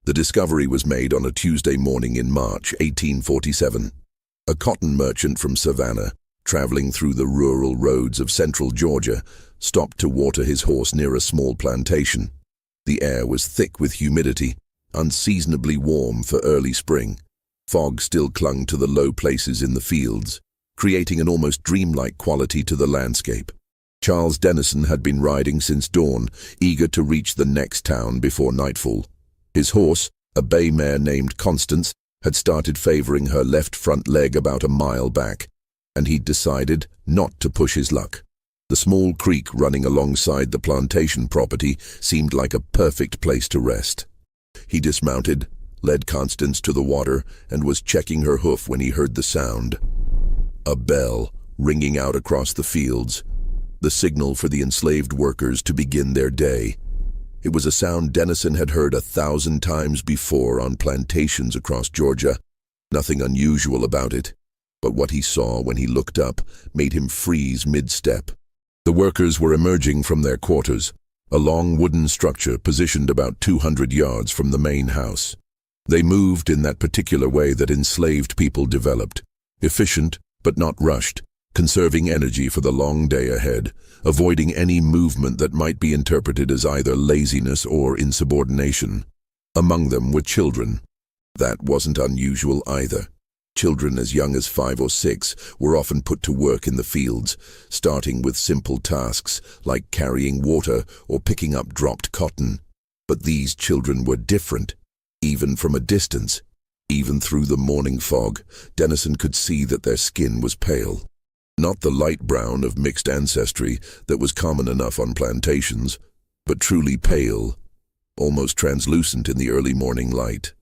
The discovery was made on a Tuesday morning in March 1847. A cotton merchant from Savannah, traveling through the rural roads of central Georgia, stopped to water his horse near a small plantation. The air was thick with humidity, unseasonably warm for early spring. Fog still clung to the low places in the fields, creating an almost dreamlike quality to the landscape. Charles Dennison had been riding since dawn, eager to reach the next town before nightfall. His horse, a bay mare named Constance, had started favoring her left front leg about a mile back, and he'd decided not to push his luck. The small creek running alongside the plantation property seemed like a perfect place to rest. He dismounted, led Constance to the water, and was checking her hoof when he heard the sound. A bell ringing out across the fields, the signal for the enslaved workers to begin their day. It was a sound Dennison had heard 1,000 times before on plantations across Georgia. Nothing unusual about it, but what he saw when he looked up made him freeze mid-step. The workers were emerging from their quarters, a long wooden structure positioned about 200 yards from the main house. They moved in that particular way that enslaved people developed, efficient but not rushed, conserving energy for the long day ahead, avoiding any movement that might be interpreted as either laziness or insubordination. Among them were children. That wasn't unusual either. Children as young as 5 or 6 were often put to work in the fields, starting with simple tasks like carrying water or picking up dropped cotton. But these children were different, even from a distance. Even through the morning fog, Dennison could see that their skin was pale. Not the light brown of mixed ancestry that was common enough on plantations, but truly pale, almost translucent in the early morning light.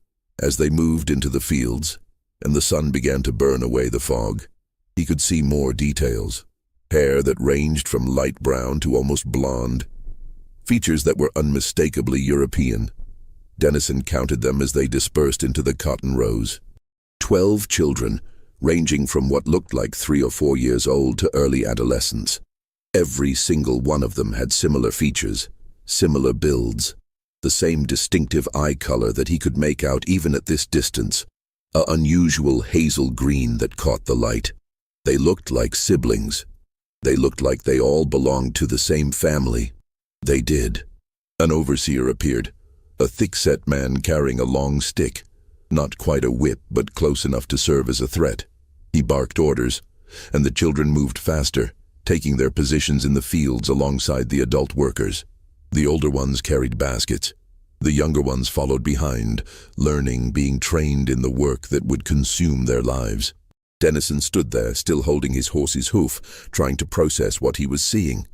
As they moved into the fields, and the sun began to burn away the fog, he could see more details. Hair that ranged from light brown to almost blonde. Features that were unmistakably European. Dennison counted them as they dispersed into the cotton rows. 12 children, ranging from what looked like 3 or 4 years old to early adolescence. Every single one of them had similar features, similar builds, the same distinctive eye color that he could make out even at this distance, an unusual hazel green that caught the light. They looked like siblings. They looked like they all belonged to the same family. They did. An overseer appeared, a thick-set man carrying a long stick. Not quite a whip, but close enough to serve as a threat. He barked orders, and the children moved faster, taking their positions in the fields alongside the adult workers. The older ones carried baskets. The younger ones followed behind, learning, being trained in the work that would consume their lives. Dennison stood there, still holding his horse's hoof, trying to process what he was seeing.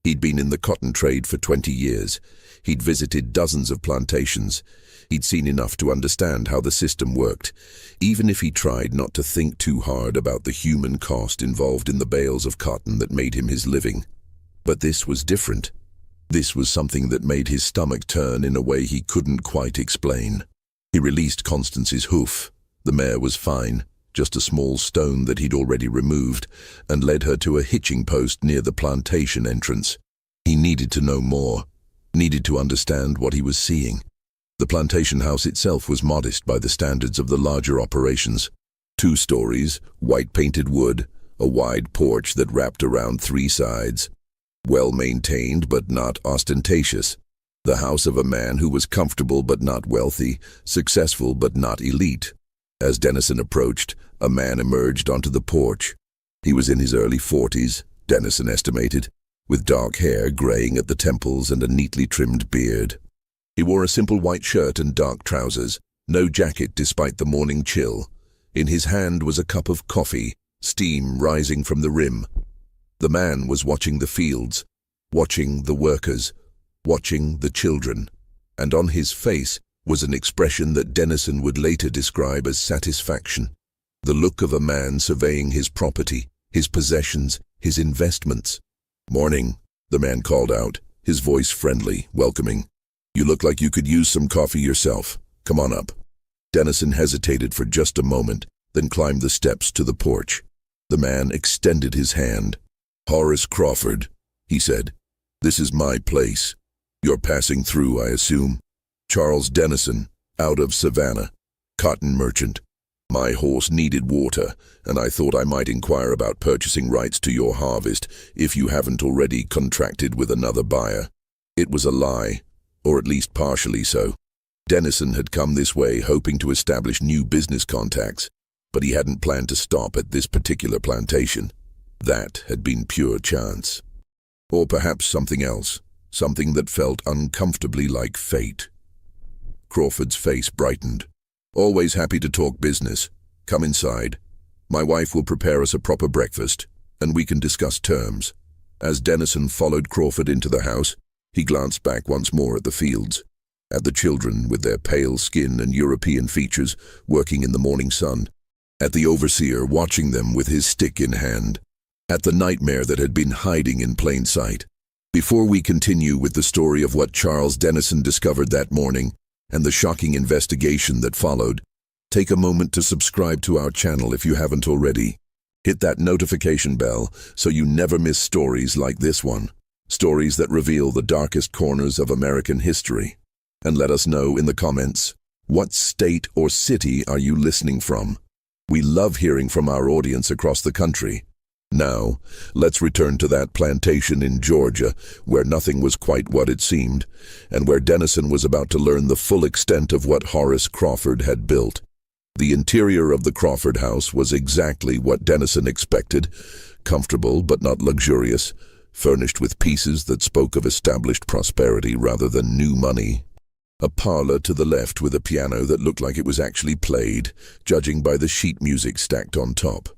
He'd been in the cotton trade for 20 years. He'd visited dozens of plantations. He'd seen enough to understand how the system worked, even if he tried not to think too hard about the human cost involved in the bales of cotton that made him his living. But this was different. This was something that made his stomach turn in a way he couldn't quite explain. He released Constance's hoof. The mare was fine, just a small stone that he'd already removed, and led her to a hitching post near the plantation entrance. He needed to know more, needed to understand what he was seeing. The plantation house itself was modest by the standards of the larger operations. 2 stories, white-painted wood, a wide porch that wrapped around 3 sides. Well-maintained but not ostentatious. The house of a man who was comfortable but not wealthy, successful but not elite. As Dennison approached, a man emerged onto the porch. He was in his early 40s, Dennison estimated, with dark hair graying at the temples and a neatly trimmed beard. He wore a simple white shirt and dark trousers, no jacket despite the morning chill. In his hand was a cup of coffee, steam rising from the rim. The man was watching the fields, watching the workers, watching the children, and on his face was an expression that Dennison would later describe as satisfaction. The look of a man surveying his property, his possessions, his investments. "Morning," the man called out, his voice friendly, welcoming. "You look like you could use some coffee yourself. Come on up." Dennison hesitated for just a moment, then climbed the steps to the porch. The man extended his hand. "Horace Crawford," he said. "This is my place. You're passing through, I assume." "Charles Dennison," Out of Savannah. Cotton merchant. My horse needed water, and I thought I might inquire about purchasing rights to your harvest if you haven't already contracted with another buyer. It was a lie, or at least partially so. Dennison had come this way hoping to establish new business contacts, but he hadn't planned to stop at this particular plantation. That had been pure chance. Or perhaps something else, something that felt uncomfortably like fate. Crawford's face brightened. Always happy to talk business. Come inside. My wife will prepare us a proper breakfast, and we can discuss terms. As Dennison followed Crawford into the house, he glanced back once more at the fields, at the children with their pale skin and European features working in the morning sun, at the overseer watching them with his stick in hand, at the nightmare that had been hiding in plain sight. Before we continue with the story of what Charles Dennison discovered that morning, and the shocking investigation that followed, take a moment to subscribe to our channel if you haven't already. Hit that notification bell so you never miss stories like this one, stories that reveal the darkest corners of American history. And let us know in the comments, what state or city are you listening from? We love hearing from our audience across the country. Now, let's return to that plantation in Georgia where nothing was quite what it seemed, and where Dennison was about to learn the full extent of what Horace Crawford had built. The interior of the Crawford house was exactly what Dennison expected, comfortable but not luxurious, furnished with pieces that spoke of established prosperity rather than new money. A parlor to the left with a piano that looked like it was actually played, judging by the sheet music stacked on top.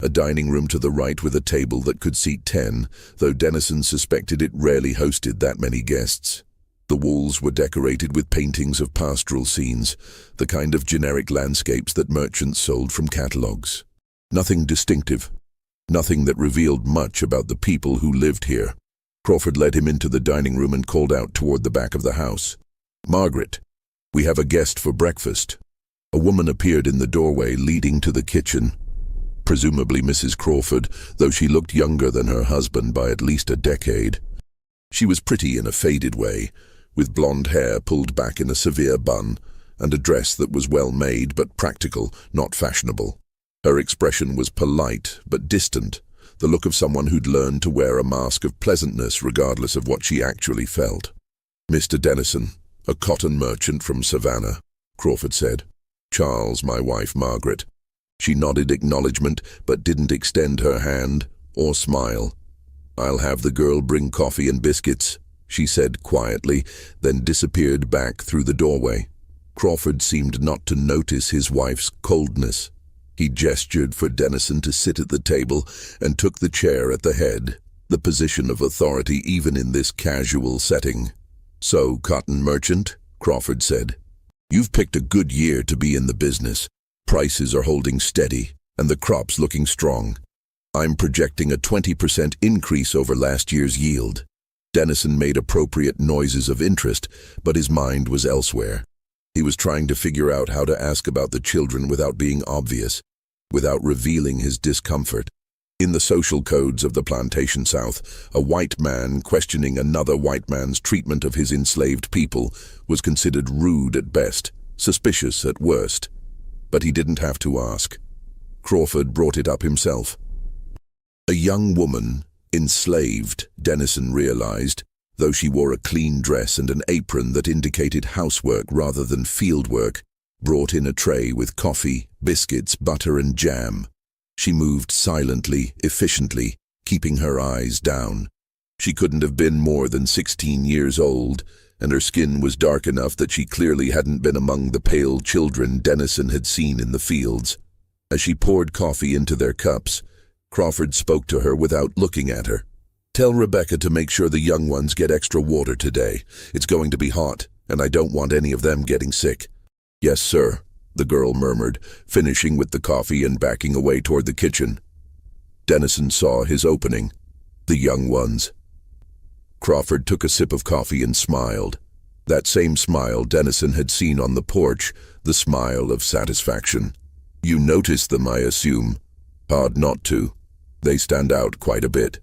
A dining room to the right with a table that could seat 10, though Dennison suspected it rarely hosted that many guests. The walls were decorated with paintings of pastoral scenes, the kind of generic landscapes that merchants sold from catalogs. Nothing distinctive, nothing that revealed much about the people who lived here. Crawford led him into the dining room and called out toward the back of the house. "Margaret, we have a guest for breakfast." A woman appeared in the doorway leading to the kitchen. Presumably Mrs. Crawford, though she looked younger than her husband by at least a decade. She was pretty in a faded way, with blonde hair pulled back in a severe bun, and a dress that was well made but practical, not fashionable. Her expression was polite but distant, the look of someone who'd learned to wear a mask of pleasantness regardless of what she actually felt. "Mr. Dennison, a cotton merchant from Savannah," Crawford said. "Charles, my wife Margaret." She nodded acknowledgement, but didn't extend her hand or smile. "I'll have the girl bring coffee and biscuits," she said quietly, then disappeared back through the doorway. Crawford seemed not to notice his wife's coldness. He gestured for Dennison to sit at the table and took the chair at the head, the position of authority even in this casual setting. "So, cotton merchant," Crawford said, "you've picked a good year to be in the business. Prices are holding steady, and the crop's looking strong. I'm projecting a 20% increase over last year's yield." Dennison made appropriate noises of interest, but his mind was elsewhere. He was trying to figure out how to ask about the children without being obvious, without revealing his discomfort. In the social codes of the plantation South, a white man questioning another white man's treatment of his enslaved people was considered rude at best, suspicious at worst. But he didn't have to ask. Crawford brought it up himself. A young woman, enslaved, Dennison realized, though she wore a clean dress and an apron that indicated housework rather than fieldwork, brought in a tray with coffee, biscuits, butter and jam. She moved silently, efficiently, keeping her eyes down. She couldn't have been more than 16 years old, and her skin was dark enough that she clearly hadn't been among the pale children Dennison had seen in the fields. As she poured coffee into their cups, Crawford spoke to her without looking at her. "Tell Rebecca to make sure the young ones get extra water today. It's going to be hot, and I don't want any of them getting sick." "Yes, sir," the girl murmured, finishing with the coffee and backing away toward the kitchen. Dennison saw his opening. The young ones. Crawford took a sip of coffee and smiled. That same smile Dennison had seen on the porch, the smile of satisfaction. "You noticed them, I assume." "Hard not to. They stand out quite a bit."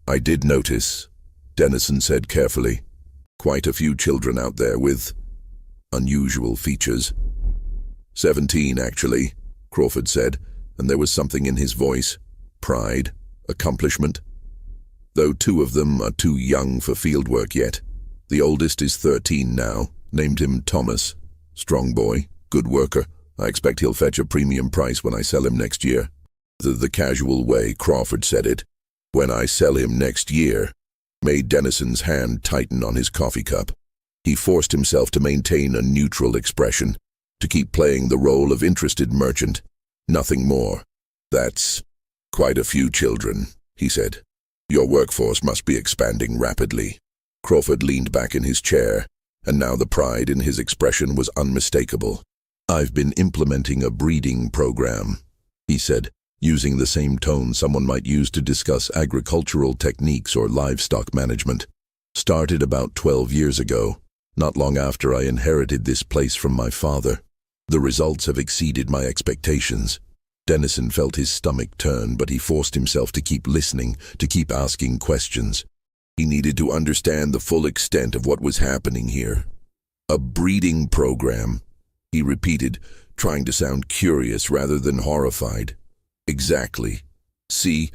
"I did notice," Dennison said carefully. "Quite a few children out there with Unusual features. 17, actually, Crawford said, and there was something in his voice. Pride, accomplishment. Though 2 of them are too young for fieldwork yet. The oldest is 13 now, named him Thomas. Strong boy, good worker. I expect he'll fetch a premium price when I sell him next year. The casual way Crawford said it, when I sell him next year, made Dennison's hand tighten on his coffee cup. He forced himself to maintain a neutral expression, to keep playing the role of interested merchant. Nothing more. That's quite a few children, he said. Your workforce must be expanding rapidly. Crawford leaned back in his chair, and now the pride in his expression was unmistakable. I've been implementing a breeding program, he said, using the same tone someone might use to discuss agricultural techniques or livestock management. Started about 12 years ago, not long after I inherited this place from my father. The results have exceeded my expectations. Dennison felt his stomach turn, but he forced himself to keep listening, to keep asking questions. He needed to understand the full extent of what was happening here. A breeding program, he repeated, trying to sound curious rather than horrified. Exactly. See,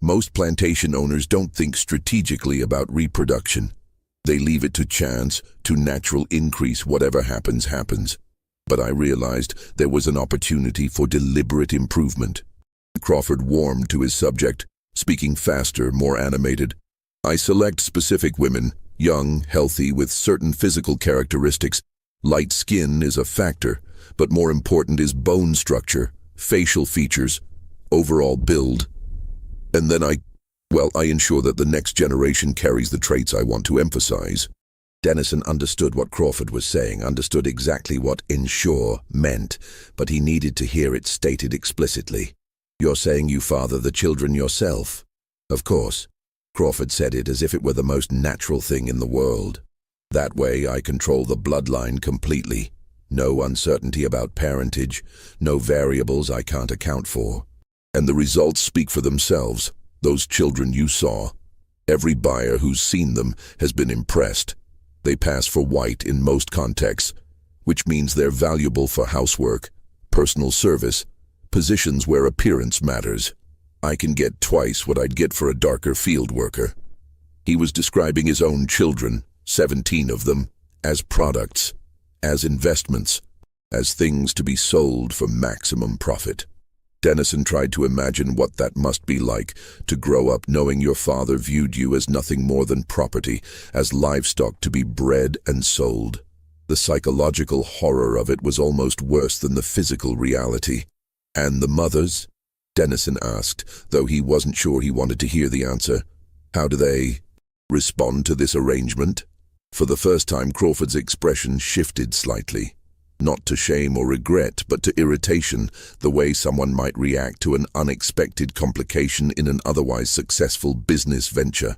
most plantation owners don't think strategically about reproduction. They leave it to chance, to natural increase. Whatever happens, happens. But I realized there was an opportunity for deliberate improvement. Crawford warmed to his subject, speaking faster, more animated. I select specific women, young, healthy, with certain physical characteristics. Light skin is a factor, but more important is bone structure, facial features, overall build. And then I ensure that the next generation carries the traits I want to emphasize. Dennison understood what Crawford was saying, understood exactly what ensure meant, but he needed to hear it stated explicitly. You're saying you father the children yourself? Of course. Crawford said it as if it were the most natural thing in the world. That way I control the bloodline completely. No uncertainty about parentage, no variables I can't account for. And the results speak for themselves. Those children you saw. Every buyer who's seen them has been impressed. They pass for white in most contexts, which means they're valuable for housework, personal service, positions where appearance matters. I can get twice what I'd get for a darker field worker. He was describing his own children, 17 of them, as products, as investments, as things to be sold for maximum profit. Dennison tried to imagine what that must be like, to grow up knowing your father viewed you as nothing more than property, as livestock to be bred and sold. The psychological horror of it was almost worse than the physical reality. And the mothers? Dennison asked, though he wasn't sure he wanted to hear the answer. How do they respond to this arrangement? For the first time, Crawford's expression shifted slightly. Not to shame or regret, but to irritation, the way someone might react to an unexpected complication in an otherwise successful business venture.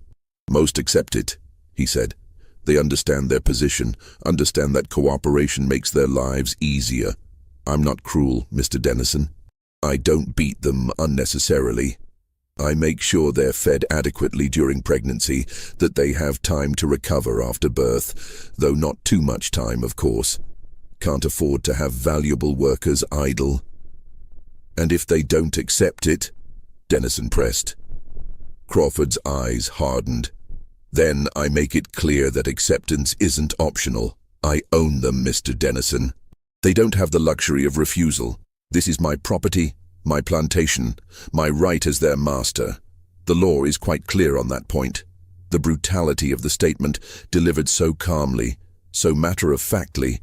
Most accept it, he said. They understand their position, understand that cooperation makes their lives easier. I'm not cruel, Mr. Dennison. I don't beat them unnecessarily. I make sure they're fed adequately during pregnancy, that they have time to recover after birth, though not too much time, of course. Can't afford to have valuable workers idle. And if they don't accept it, Dennison pressed. Crawford's eyes hardened. Then I make it clear that acceptance isn't optional. I own them, Mr. Dennison. They don't have the luxury of refusal. This is my property, my plantation, my right as their master. The law is quite clear on that point. The brutality of the statement, delivered so calmly, so matter-of-factly,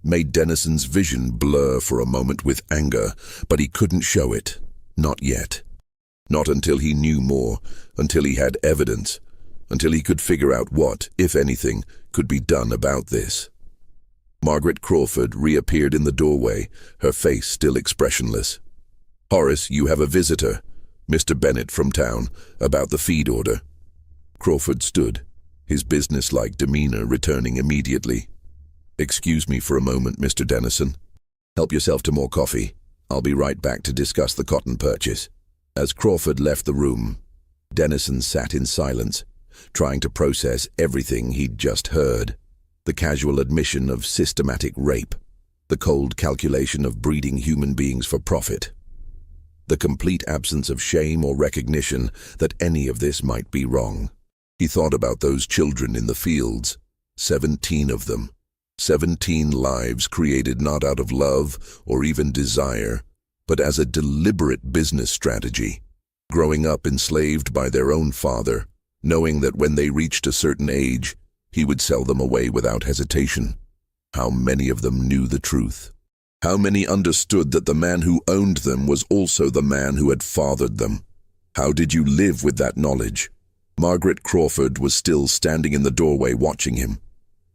made Dennison's vision blur for a moment with anger, but he couldn't show it. Not yet. Not until he knew more, until he had evidence, until he could figure out what, if anything, could be done about this. Margaret Crawford reappeared in the doorway, her face still expressionless. Horace, you have a visitor, Mr. Bennett from town, about the feed order. Crawford stood, his businesslike demeanor returning immediately. Excuse me for a moment, Mr. Dennison. Help yourself to more coffee. I'll be right back to discuss the cotton purchase. As Crawford left the room, Dennison sat in silence, trying to process everything he'd just heard. the casual admission of systematic rape, the cold calculation of breeding human beings for profit, the complete absence of shame or recognition that any of this might be wrong. He thought about those children in the fields, 17 of them, 17 lives created not out of love or even desire, but as a deliberate business strategy, growing up enslaved by their own father, knowing that when they reached a certain age, he would sell them away without hesitation. How many of them knew the truth? How many understood that the man who owned them was also the man who had fathered them? How did you live with that knowledge? Margaret Crawford was still standing in the doorway watching him.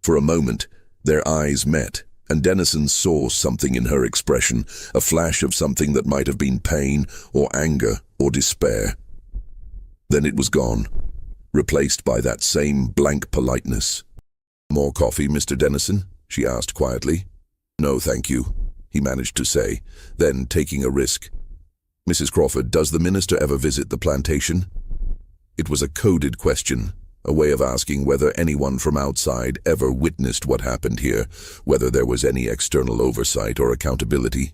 For a moment, their eyes met, and Dennison saw something in her expression, a flash of something that might have been pain or anger or despair. Then it was gone, replaced by that same blank politeness. "More coffee, Mr. Dennison?" she asked quietly. "No, thank you," he managed to say, then taking a risk. "Mrs. Crawford, does the minister ever visit the plantation?" It was a coded question, a way of asking whether anyone from outside ever witnessed what happened here, whether there was any external oversight or accountability.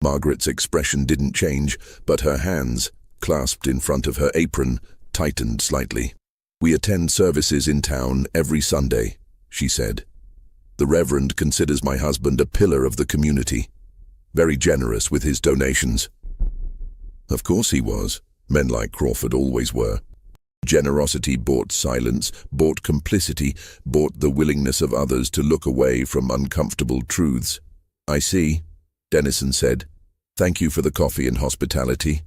Margaret's expression didn't change, but her hands, clasped in front of her apron, tightened slightly. "We attend services in town every Sunday," she said. "The Reverend considers my husband a pillar of the community, very generous with his donations." Of course he was. Men like Crawford always were. Generosity bought silence, bought complicity, bought the willingness of others to look away from uncomfortable truths. "I see," Dennison said. "Thank you for the coffee and hospitality."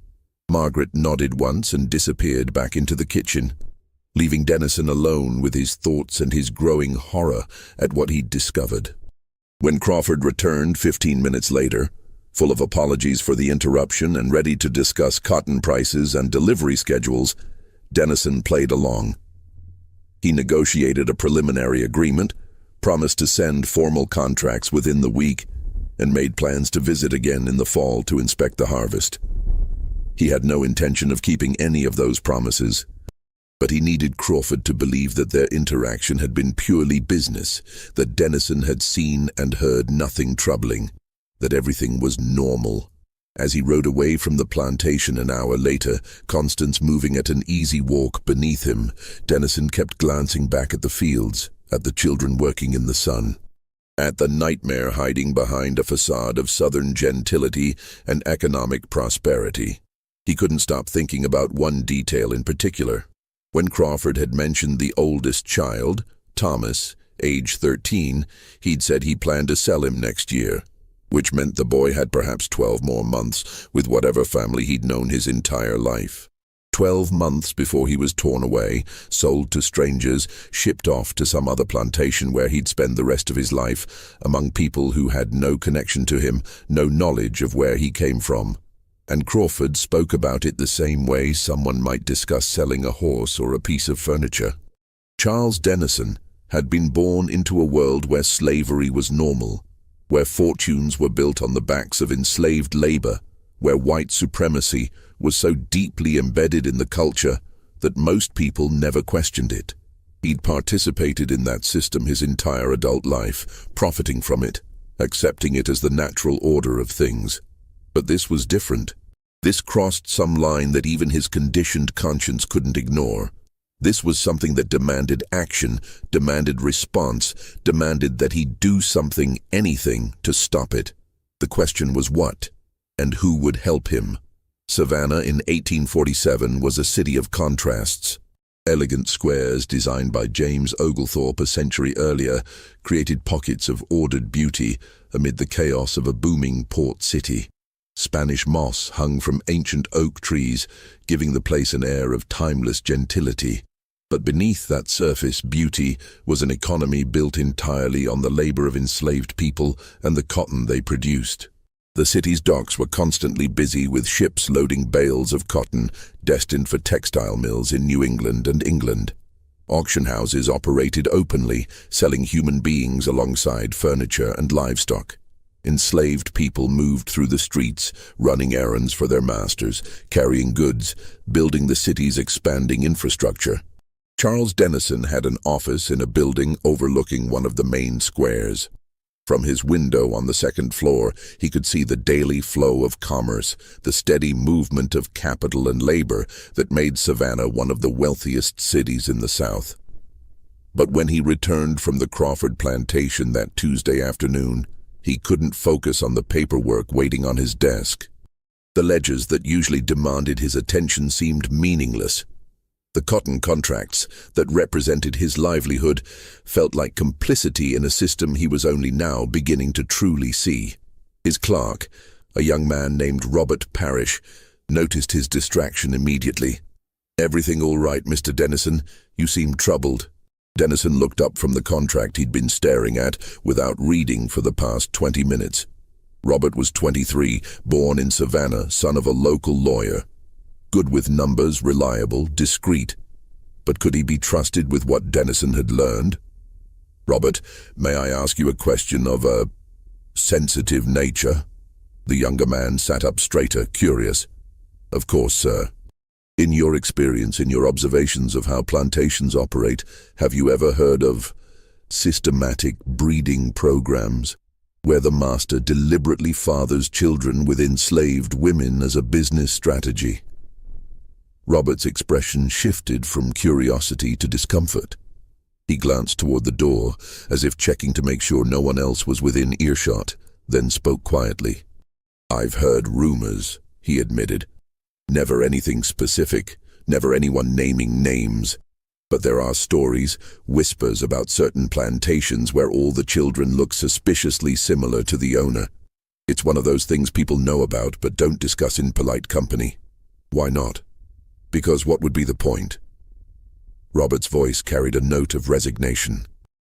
Margaret nodded once and disappeared back into the kitchen, leaving Dennison alone with his thoughts and his growing horror at what he'd discovered. When Crawford returned 15 minutes later, full of apologies for the interruption and ready to discuss cotton prices and delivery schedules, Dennison played along. He negotiated a preliminary agreement, promised to send formal contracts within the week, and made plans to visit again in the fall to inspect the harvest. He had no intention of keeping any of those promises, but he needed Crawford to believe that their interaction had been purely business, that Dennison had seen and heard nothing troubling, that everything was normal. As he rode away from the plantation an hour later, Constance moving at an easy walk beneath him, Dennison kept glancing back at the fields, at the children working in the sun, at the nightmare hiding behind a facade of southern gentility and economic prosperity. He couldn't stop thinking about one detail in particular. When Crawford had mentioned the oldest child, Thomas, age 13, he'd said he planned to sell him next year, which meant the boy had perhaps 12 more months with whatever family he'd known his entire life. 12 months before he was torn away, sold to strangers, shipped off to some other plantation where he'd spend the rest of his life, among people who had no connection to him, no knowledge of where he came from. And Crawford spoke about it the same way someone might discuss selling a horse or a piece of furniture. Charles Dennison had been born into a world where slavery was normal, where fortunes were built on the backs of enslaved labor, where white supremacy was so deeply embedded in the culture that most people never questioned it. He'd participated in that system his entire adult life, profiting from it, accepting it as the natural order of things. But this was different. This crossed some line that even his conditioned conscience couldn't ignore. This was something that demanded action, demanded response, demanded that he do something, anything, to stop it. The question was what, and who would help him? Savannah in 1847 was a city of contrasts. Elegant squares designed by James Oglethorpe a century earlier created pockets of ordered beauty amid the chaos of a booming port city. Spanish moss hung from ancient oak trees, giving the place an air of timeless gentility. But beneath that surface beauty was an economy built entirely on the labor of enslaved people and the cotton they produced. The city's docks were constantly busy with ships loading bales of cotton destined for textile mills in New England and England. Auction houses operated openly, selling human beings alongside furniture and livestock. Enslaved people moved through the streets, running errands for their masters, carrying goods, building the city's expanding infrastructure. Charles Dennison had an office in a building overlooking one of the main squares. From his window on the second floor, he could see the daily flow of commerce, the steady movement of capital and labor that made Savannah one of the wealthiest cities in the South. But when he returned from the Crawford plantation that Tuesday afternoon, he couldn't focus on the paperwork waiting on his desk. The ledgers that usually demanded his attention seemed meaningless. The cotton contracts that represented his livelihood felt like complicity in a system he was only now beginning to truly see. His clerk, a young man named Robert Parrish, noticed his distraction immediately. "Everything all right, Mr. Dennison? You seem troubled." Dennison looked up from the contract he'd been staring at without reading for the past 20 minutes. Robert was 23, born in Savannah, son of a local lawyer. Good with numbers, reliable, discreet. But could he be trusted with what Dennison had learned? "Robert, may I ask you a question of a sensitive nature?" The younger man sat up straighter, curious. "Of course, sir. In your experience, in your observations of how plantations operate, have you ever heard of systematic breeding programs, where the master deliberately fathers children with enslaved women as a business strategy?" Robert's expression shifted from curiosity to discomfort. He glanced toward the door, as if checking to make sure no one else was within earshot, then spoke quietly. "I've heard rumors," he admitted. "Never anything specific, never anyone naming names. But there are stories, whispers about certain plantations where all the children look suspiciously similar to the owner. It's one of those things people know about but don't discuss in polite company." "Why not?" "Because what would be the point?" Robert's voice carried a note of resignation.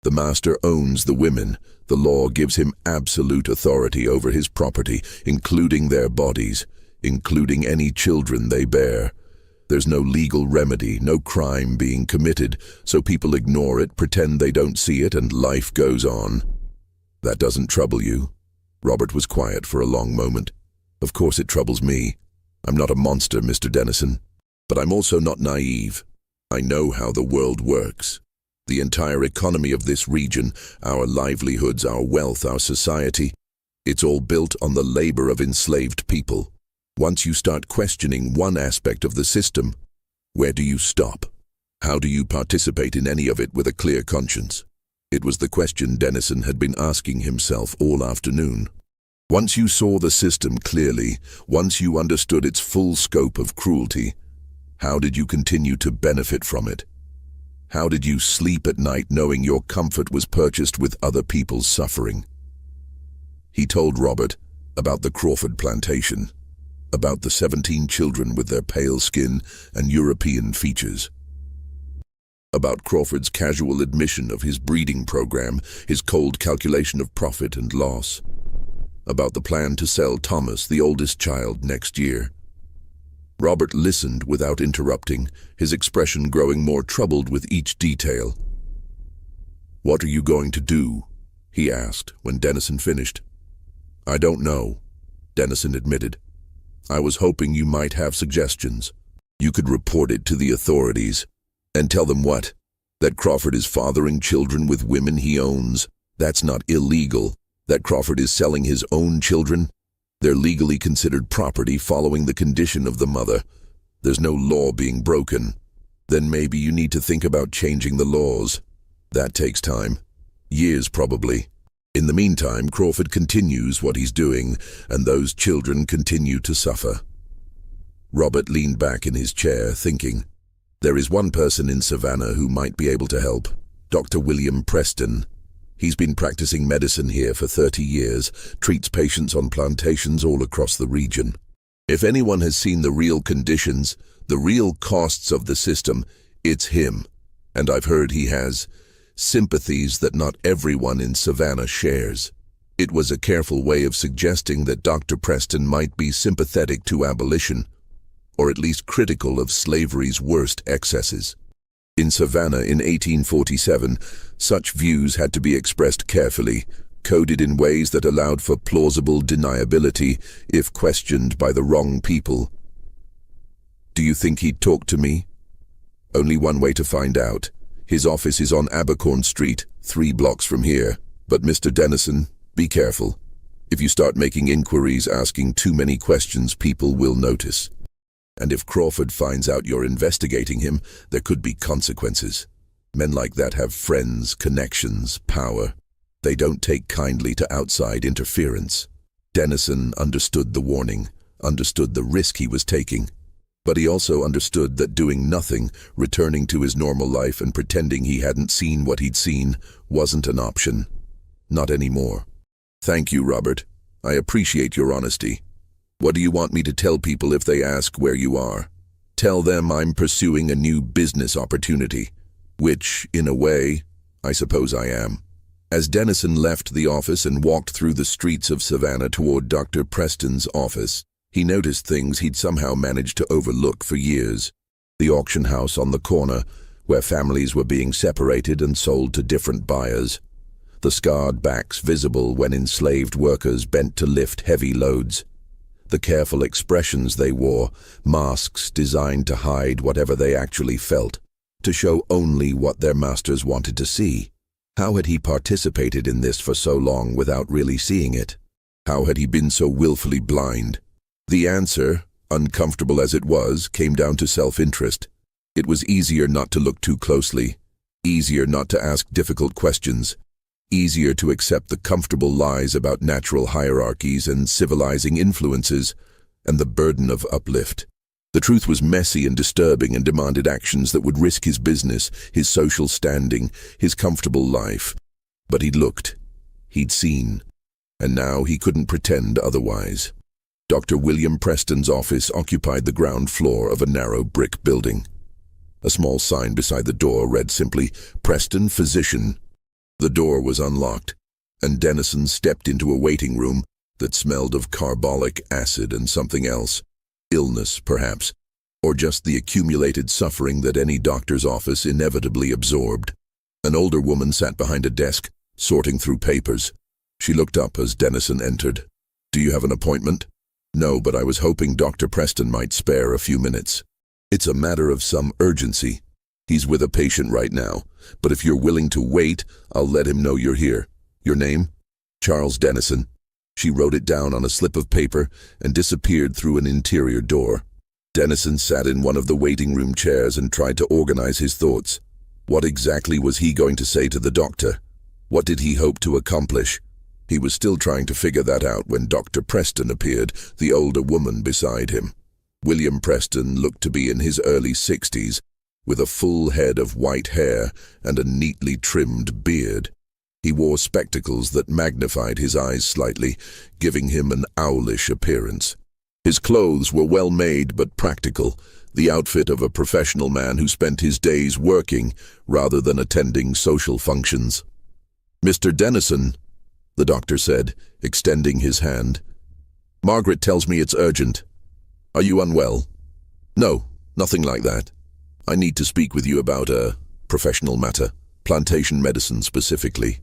"The master owns the women. The law gives him absolute authority over his property, including their bodies, including any children they bear. There's no legal remedy, no crime being committed, so people ignore it, pretend they don't see it, and life goes on." "That doesn't trouble you?" Robert was quiet for a long moment. "Of course it troubles me. I'm not a monster, Mr. Dennison. But I'm also not naive. I know how the world works. The entire economy of this region, our livelihoods, our wealth, our society, it's all built on the labor of enslaved people. Once you start questioning one aspect of the system, where do you stop? How do you participate in any of it with a clear conscience?" It was the question Dennison had been asking himself all afternoon. Once you saw the system clearly, once you understood its full scope of cruelty, how did you continue to benefit from it? How did you sleep at night knowing your comfort was purchased with other people's suffering? He told Robert about the Crawford plantation, about the 17 children with their pale skin and European features, about Crawford's casual admission of his breeding program, his cold calculation of profit and loss, about the plan to sell Thomas, the oldest child, next year. Robert listened without interrupting, his expression growing more troubled with each detail. "What are you going to do?" he asked when Dennison finished. "I don't know," Dennison admitted. "I was hoping you might have suggestions. You could report it to the authorities. And tell them what? That Crawford is fathering children with women he owns. That's not illegal. That Crawford is selling his own children. They're legally considered property following the condition of the mother. There's no law being broken. Then maybe you need to think about changing the laws. That takes time. Years, probably. In the meantime, Crawford continues what he's doing, and those children continue to suffer." Robert leaned back in his chair, thinking. There is one person in Savannah who might be able to help. Dr. William Preston. He's been practicing medicine here for 30 years, treats patients on plantations all across the region. If anyone has seen the real conditions, the real costs of the system, it's him. And I've heard he has sympathies that not everyone in Savannah shares. It was a careful way of suggesting that Dr. Preston might be sympathetic to abolition, or at least critical of slavery's worst excesses. In Savannah in 1847, such views had to be expressed carefully, coded in ways that allowed for plausible deniability if questioned by the wrong people. "Do you think he'd talk to me?" Only one way to find out. His office is on Abercorn Street, 3 blocks from here. But Mr. Dennison, be careful. If you start making inquiries asking too many questions, people will notice. And if Crawford finds out you're investigating him, there could be consequences. Men like that have friends, connections, power. They don't take kindly to outside interference. Dennison understood the warning, understood the risk he was taking. But he also understood that doing nothing, returning to his normal life and pretending he hadn't seen what he'd seen, wasn't an option. Not anymore. Thank you, Robert. I appreciate your honesty. What do you want me to tell people if they ask where you are? Tell them I'm pursuing a new business opportunity, which, in a way, I suppose I am. As Dennison left the office and walked through the streets of Savannah toward Dr. Preston's office, he noticed things he'd somehow managed to overlook for years. The auction house on the corner, where families were being separated and sold to different buyers. The scarred backs visible when enslaved workers bent to lift heavy loads. The careful expressions they wore, masks designed to hide whatever they actually felt, to show only what their masters wanted to see. How had he participated in this for so long without really seeing it? How had he been so willfully blind? The answer, uncomfortable as it was, came down to self-interest. It was easier not to look too closely, easier not to ask difficult questions, easier to accept the comfortable lies about natural hierarchies and civilizing influences, and the burden of uplift. The truth was messy and disturbing and demanded actions that would risk his business, his social standing, his comfortable life. But he'd looked, he'd seen, and now he couldn't pretend otherwise. Dr. William Preston's office occupied the ground floor of a narrow brick building. A small sign beside the door read simply, "Preston Physician." The door was unlocked, and Dennison stepped into a waiting room that smelled of carbolic acid and something else. Illness, perhaps, or just the accumulated suffering that any doctor's office inevitably absorbed. An older woman sat behind a desk, sorting through papers. She looked up as Dennison entered. "Do you have an appointment?" "No, but I was hoping Dr. Preston might spare a few minutes. It's a matter of some urgency. He's with a patient right now, but if you're willing to wait, I'll let him know you're here. Your name?" "Charles Dennison." She wrote it down on a slip of paper and disappeared through an interior door. Dennison sat in one of the waiting room chairs and tried to organize his thoughts. What exactly was he going to say to the doctor? What did he hope to accomplish? He was still trying to figure that out when Dr. Preston appeared, the older woman beside him. William Preston looked to be in his early 60s, with a full head of white hair and a neatly trimmed beard. He wore spectacles that magnified his eyes slightly, giving him an owlish appearance. His clothes were well made but practical, the outfit of a professional man who spent his days working rather than attending social functions. "Mr. Dennison," the doctor said, extending his hand. "Margaret tells me it's urgent. Are you unwell?" "No, nothing like that. I need to speak with you about a professional matter, plantation medicine specifically."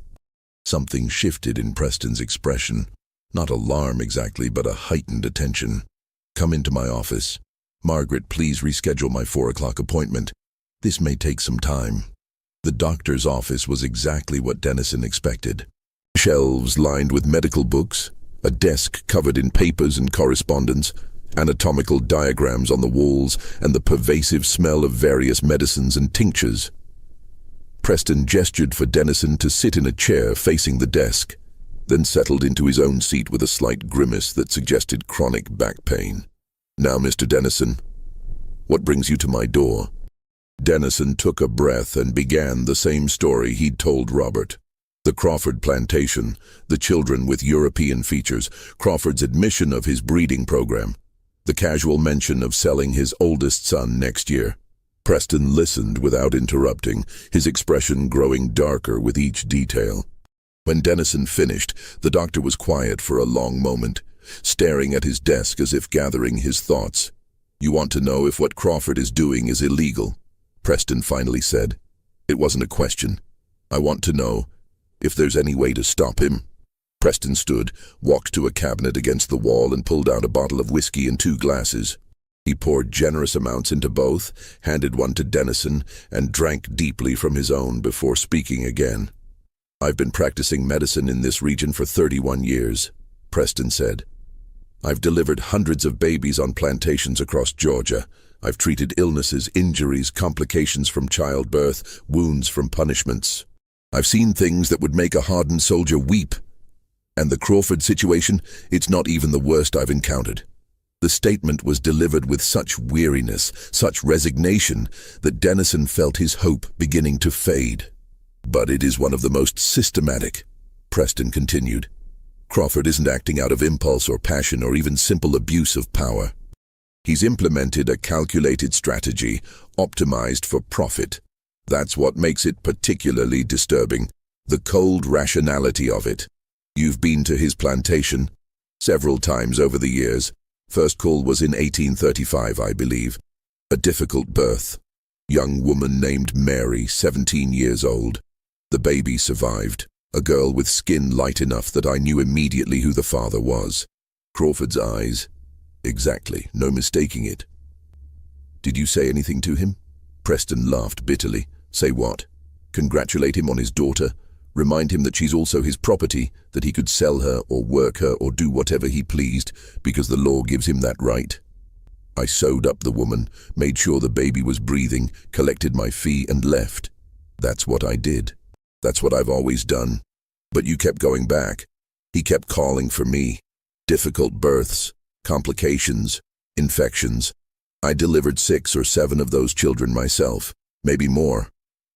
Something shifted in Preston's expression. Not alarm exactly, but a heightened attention. "Come into my office. Margaret, please reschedule my 4 o'clock appointment. This may take some time." The doctor's office was exactly what Dennison expected. Shelves lined with medical books, a desk covered in papers and correspondence, anatomical diagrams on the walls, and the pervasive smell of various medicines and tinctures. Preston gestured for Dennison to sit in a chair facing the desk, then settled into his own seat with a slight grimace that suggested chronic back pain. "Now, Mr. Dennison, what brings you to my door?" Dennison took a breath and began the same story he'd told Robert. The Crawford plantation, the children with European features, Crawford's admission of his breeding program, the casual mention of selling his oldest son next year. Preston listened without interrupting, his expression growing darker with each detail. When Dennison finished, the doctor was quiet for a long moment, staring at his desk as if gathering his thoughts. "You want to know if what Crawford is doing is illegal?" Preston finally said. "It wasn't a question. I want to know if there's any way to stop him." Preston stood, walked to a cabinet against the wall and pulled out a bottle of whiskey and 2 glasses. He poured generous amounts into both, handed one to Dennison, and drank deeply from his own before speaking again. "I've been practicing medicine in this region for 31 years, Preston said. "I've delivered hundreds of babies on plantations across Georgia. I've treated illnesses, injuries, complications from childbirth, wounds from punishments. I've seen things that would make a hardened soldier weep. And the Crawford situation, it's not even the worst I've encountered." The statement was delivered with such weariness, such resignation, that Dennison felt his hope beginning to fade. "But it is one of the most systematic," Preston continued. "Crawford isn't acting out of impulse or passion or even simple abuse of power. He's implemented a calculated strategy, optimized for profit. That's what makes it particularly disturbing, the cold rationality of it. You've been to his plantation several times over the years. First call was in 1835, I believe. A difficult birth. Young woman named Mary, 17 years old. The baby survived. A girl with skin light enough that I knew immediately who the father was. Crawford's eyes. Exactly, no mistaking it." "Did you say anything to him?" Preston laughed bitterly. "Say what? Congratulate him on his daughter? Remind him that she's also his property, that he could sell her or work her or do whatever he pleased, because the law gives him that right? I sewed up the woman, made sure the baby was breathing, collected my fee and left. That's what I did. That's what I've always done. But you kept going back. He kept calling for me. Difficult births, complications, infections. I delivered 6 or 7 of those children myself, maybe more.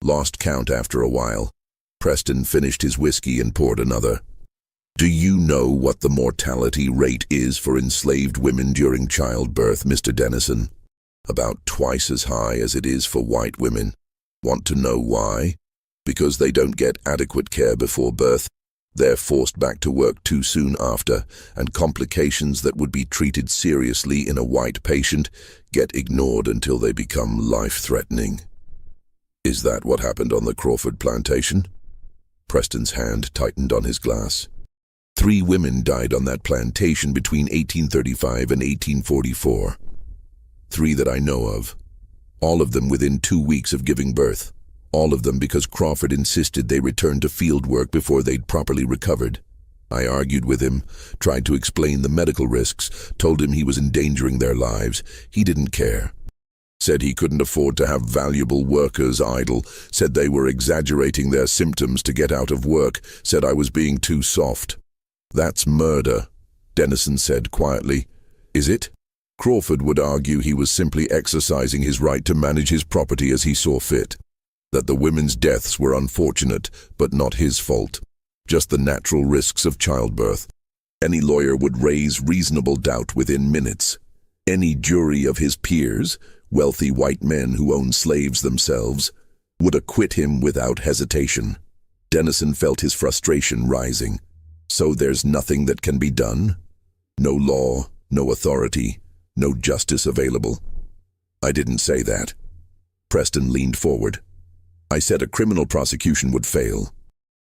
Lost count after a while." Preston finished his whiskey and poured another. "Do you know what the mortality rate is for enslaved women during childbirth, Mr. Dennison? About twice as high as it is for white women. Want to know why? Because they don't get adequate care before birth. They're forced back to work too soon after, and complications that would be treated seriously in a white patient get ignored until they become life-threatening." "Is that what happened on the Crawford plantation?" Preston's hand tightened on his glass. 3 women died on that plantation between 1835 and 1844. 3 that I know of. All of them within 2 weeks of giving birth. All of them because Crawford insisted they return to field work before they'd properly recovered. I argued with him, tried to explain the medical risks, told him he was endangering their lives. He didn't care. Said he couldn't afford to have valuable workers idle, said they were exaggerating their symptoms to get out of work, said I was being too soft. "That's murder," Dennison said quietly. "Is it?" Crawford would argue he was simply exercising his right to manage his property as he saw fit. That the women's deaths were unfortunate, but not his fault. Just the natural risks of childbirth. Any lawyer would raise reasonable doubt within minutes. Any jury of his peers, wealthy white men who own slaves themselves, would acquit him without hesitation. Dennison felt his frustration rising. So there's nothing that can be done? No law, no authority, no justice available? I didn't say that. Preston leaned forward. I said a criminal prosecution would fail.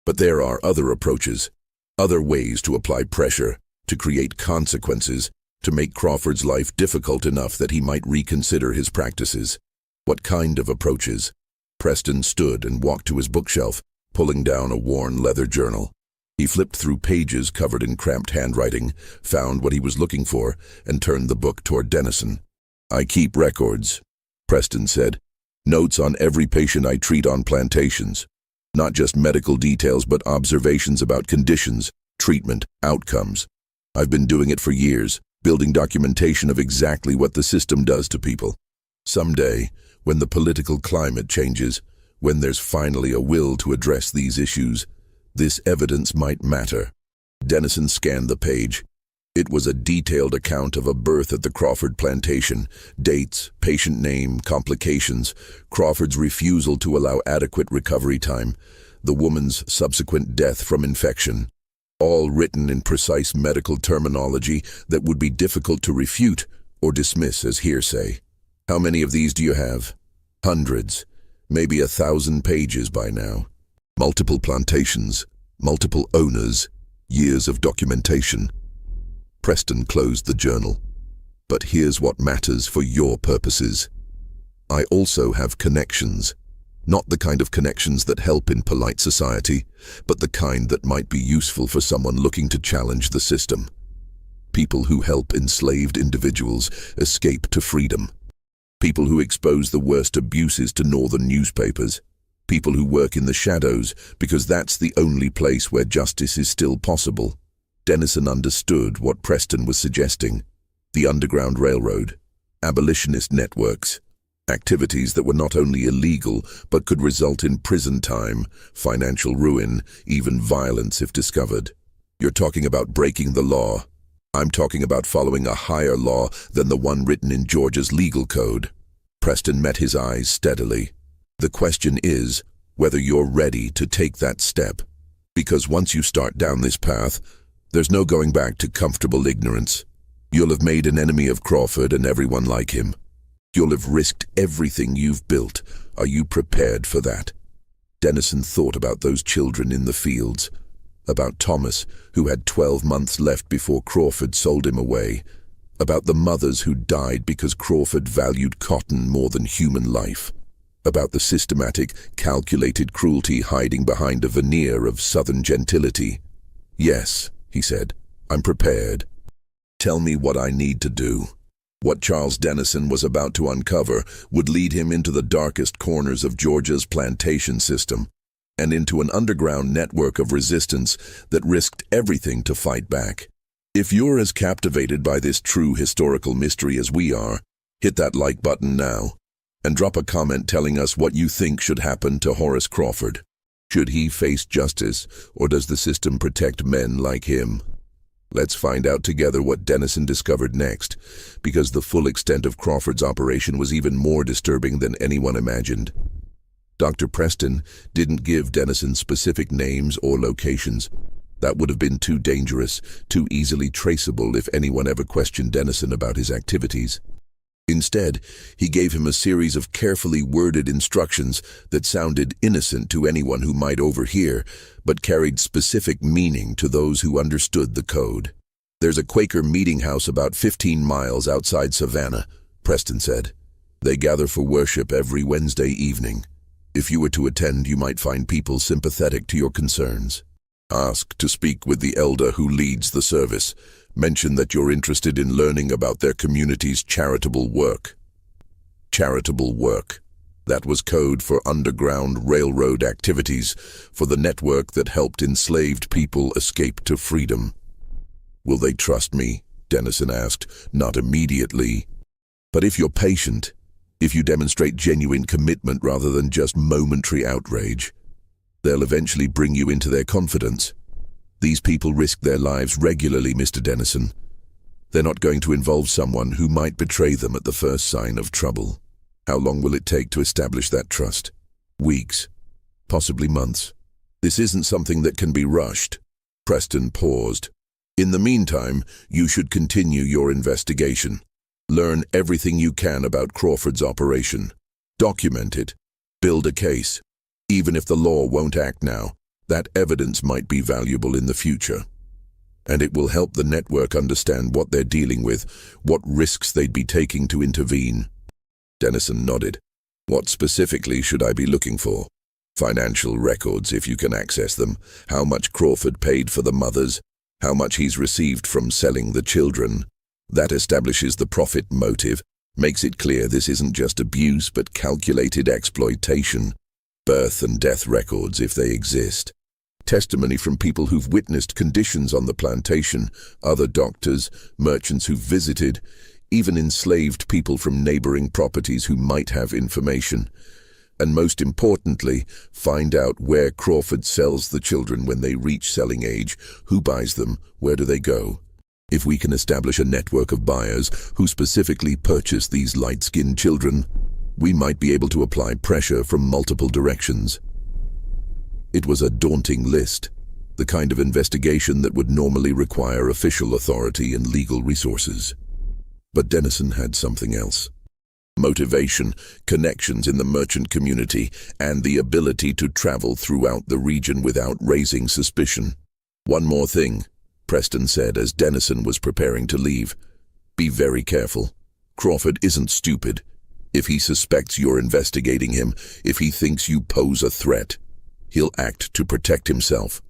But there are other approaches, other ways to apply pressure, to create consequences, to make Crawford's life difficult enough that he might reconsider his practices. What kind of approaches? Preston stood and walked to his bookshelf, pulling down a worn leather journal. He flipped through pages covered in cramped handwriting, found what he was looking for, and turned the book toward Dennison. I keep records, Preston said. Notes on every patient I treat on plantations. Not just medical details, but observations about conditions, treatment, outcomes. I've been doing it for years, building documentation of exactly what the system does to people. Someday, when the political climate changes, when there's finally a will to address these issues, this evidence might matter. Dennison scanned the page. It was a detailed account of a birth at the Crawford plantation, dates, patient name, complications, Crawford's refusal to allow adequate recovery time, the woman's subsequent death from infection, all written in precise medical terminology that would be difficult to refute or dismiss as hearsay. How many of these do you have? Hundreds, maybe 1,000 pages by now. Multiple plantations, multiple owners, years of documentation. Preston closed the journal. But here's what matters for your purposes. I also have connections. Not the kind of connections that help in polite society, but the kind that might be useful for someone looking to challenge the system. People who help enslaved individuals escape to freedom. People who expose the worst abuses to northern newspapers. People who work in the shadows because that's the only place where justice is still possible. Dennison understood what Preston was suggesting. The Underground Railroad, abolitionist networks, activities that were not only illegal but could result in prison time, financial ruin, even violence if discovered. You're talking about breaking the law. I'm talking about following a higher law than the one written in Georgia's legal code. Preston met his eyes steadily. The question is whether you're ready to take that step. Because once you start down this path, there's no going back to comfortable ignorance. You'll have made an enemy of Crawford and everyone like him. You'll have risked everything you've built. Are you prepared for that? Dennison thought about those children in the fields. About Thomas, who had 12 months left before Crawford sold him away. About the mothers who died because Crawford valued cotton more than human life. About the systematic, calculated cruelty hiding behind a veneer of southern gentility. Yes, he said, I'm prepared. Tell me what I need to do. What Charles Dennison was about to uncover would lead him into the darkest corners of Georgia's plantation system, and into an underground network of resistance that risked everything to fight back. If you're as captivated by this true historical mystery as we are, hit that like button now, and drop a comment telling us what you think should happen to Horace Crawford. Should he face justice, or does the system protect men like him? Let's find out together what Dennison discovered next, because the full extent of Crawford's operation was even more disturbing than anyone imagined. Dr. Preston didn't give Dennison specific names or locations. That would have been too dangerous, too easily traceable if anyone ever questioned Dennison about his activities. Instead, he gave him a series of carefully worded instructions that sounded innocent to anyone who might overhear, but carried specific meaning to those who understood the code. There's a Quaker meeting house about 15 miles outside Savannah, Preston said. They gather for worship every Wednesday evening. If you were to attend, you might find people sympathetic to your concerns. Ask to speak with the elder who leads the service. Mention that you're interested in learning about their community's charitable work. Charitable work. That was code for Underground Railroad activities, for the network that helped enslaved people escape to freedom. Will they trust me? Dennison asked. Not immediately. But if you're patient, if you demonstrate genuine commitment rather than just momentary outrage, they'll eventually bring you into their confidence. These people risk their lives regularly, Mr. Dennison. They're not going to involve someone who might betray them at the first sign of trouble. How long will it take to establish that trust? Weeks, possibly months. This isn't something that can be rushed. Preston paused. In the meantime, you should continue your investigation. Learn everything you can about Crawford's operation. Document it. Build a case. Even if the law won't act now, that evidence might be valuable in the future. And it will help the network understand what they're dealing with, what risks they'd be taking to intervene. Dennison nodded. What specifically should I be looking for? Financial records, if you can access them. How much Crawford paid for the mothers. How much he's received from selling the children. That establishes the profit motive, makes it clear this isn't just abuse but calculated exploitation. Birth and death records, if they exist. Testimony from people who've witnessed conditions on the plantation, other doctors, merchants who've visited, even enslaved people from neighboring properties who might have information. And most importantly, find out where Crawford sells the children when they reach selling age, who buys them, where do they go. If we can establish a network of buyers who specifically purchase these light-skinned children, we might be able to apply pressure from multiple directions. It was a daunting list, the kind of investigation that would normally require official authority and legal resources. But Dennison had something else. Motivation, connections in the merchant community, and the ability to travel throughout the region without raising suspicion. One more thing, Preston said as Dennison was preparing to leave. Be very careful. Crawford isn't stupid. If he suspects you're investigating him, if he thinks you pose a threat, he'll act to protect himself.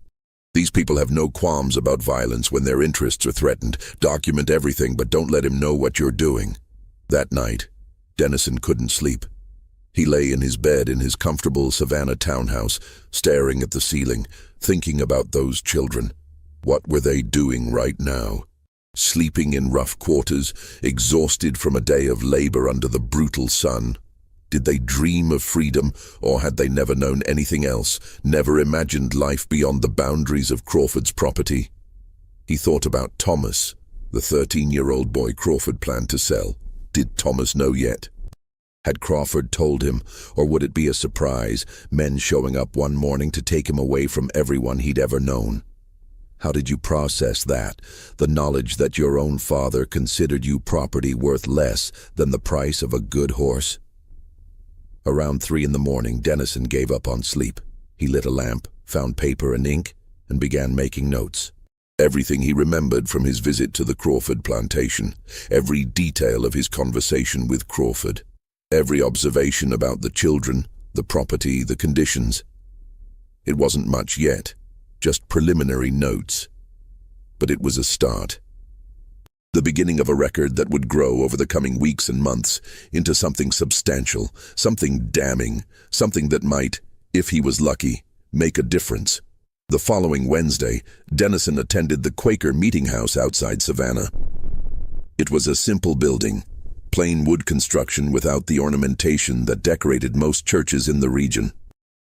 These people have no qualms about violence when their interests are threatened. Document everything, but don't let him know what you're doing. That night, Dennison couldn't sleep. He lay in his bed in his comfortable Savannah townhouse, staring at the ceiling, thinking about those children. What were they doing right now? Sleeping in rough quarters, exhausted from a day of labor under the brutal sun. Did they dream of freedom, or had they never known anything else, never imagined life beyond the boundaries of Crawford's property? He thought about Thomas, the 13-year-old boy Crawford planned to sell. Did Thomas know yet? Had Crawford told him, or would it be a surprise, men showing up one morning to take him away from everyone he'd ever known? How did you process that, the knowledge that your own father considered you property worth less than the price of a good horse? Around 3 a.m, Dennison gave up on sleep. He lit a lamp, found paper and ink, and began making notes. Everything he remembered from his visit to the Crawford plantation, every detail of his conversation with Crawford, every observation about the children, the property, the conditions. It wasn't much yet, just preliminary notes. But it was a start. The beginning of a record that would grow over the coming weeks and months into something substantial, something damning, something that might, if he was lucky, make a difference. The following Wednesday, Dennison attended the Quaker meeting house outside Savannah. It was a simple building, plain wood construction without the ornamentation that decorated most churches in the region.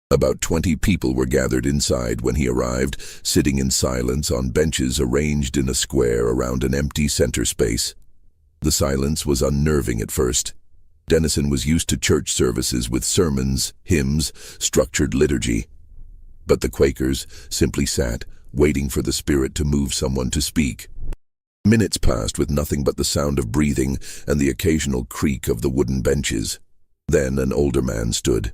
About 20 people were gathered inside when he arrived, sitting in silence on benches arranged in a square around an empty center space. The silence was unnerving at first. Dennison was used to church services with sermons, hymns, structured liturgy. But the Quakers simply sat, waiting for the Spirit to move someone to speak. Minutes passed with nothing but the sound of breathing and the occasional creak of the wooden benches. Then an older man stood.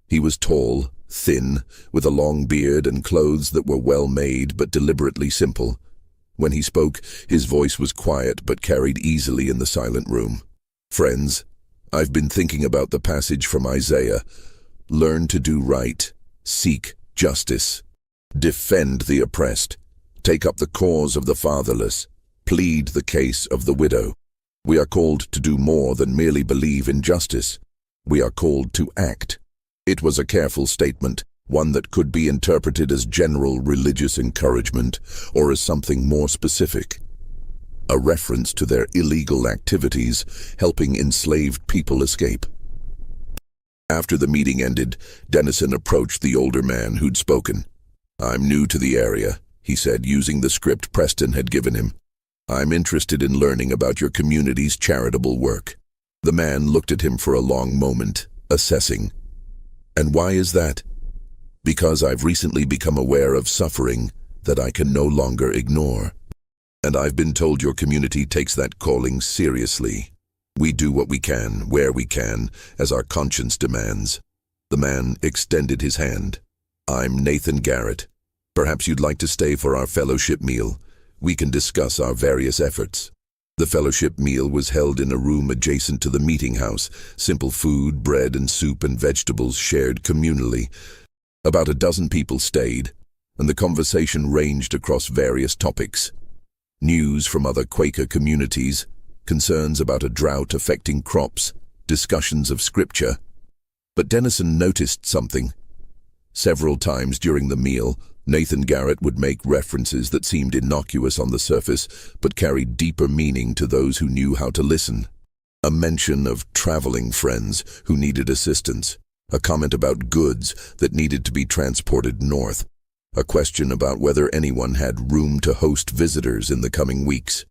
He was tall, thin, with a long beard and clothes that were well made but deliberately simple. When he spoke, his voice was quiet but carried easily in the silent room. Friends, I've been thinking about the passage from Isaiah. Learn to do right, seek justice, defend the oppressed, take up the cause of the fatherless, plead the case of the widow. We are called to do more than merely believe in justice. We are called to act. It was a careful statement, one that could be interpreted as general religious encouragement or as something more specific. A reference to their illegal activities helping enslaved people escape. After the meeting ended, Dennison approached the older man who'd spoken. "I'm new to the area," he said, using the script Preston had given him. "I'm interested in learning about your community's charitable work." The man looked at him for a long moment, assessing. "And why is that?" "Because I've recently become aware of suffering that I can no longer ignore. And I've been told your community takes that calling seriously. We do what we can, where we can, as our conscience demands." The man extended his hand. "I'm Nathan Garrett. Perhaps you'd like to stay for our fellowship meal. We can discuss our various efforts." The fellowship meal was held in a room adjacent to the meeting house. Simple food, bread and soup and vegetables shared communally. About a dozen people stayed, and the conversation ranged across various topics. News from other Quaker communities, concerns about a drought affecting crops, discussions of scripture. But Dennison noticed something. Several times during the meal, Nathan Garrett would make references that seemed innocuous on the surface, but carried deeper meaning to those who knew how to listen. A mention of traveling friends who needed assistance, a comment about goods that needed to be transported north, a question about whether anyone had room to host visitors in the coming weeks.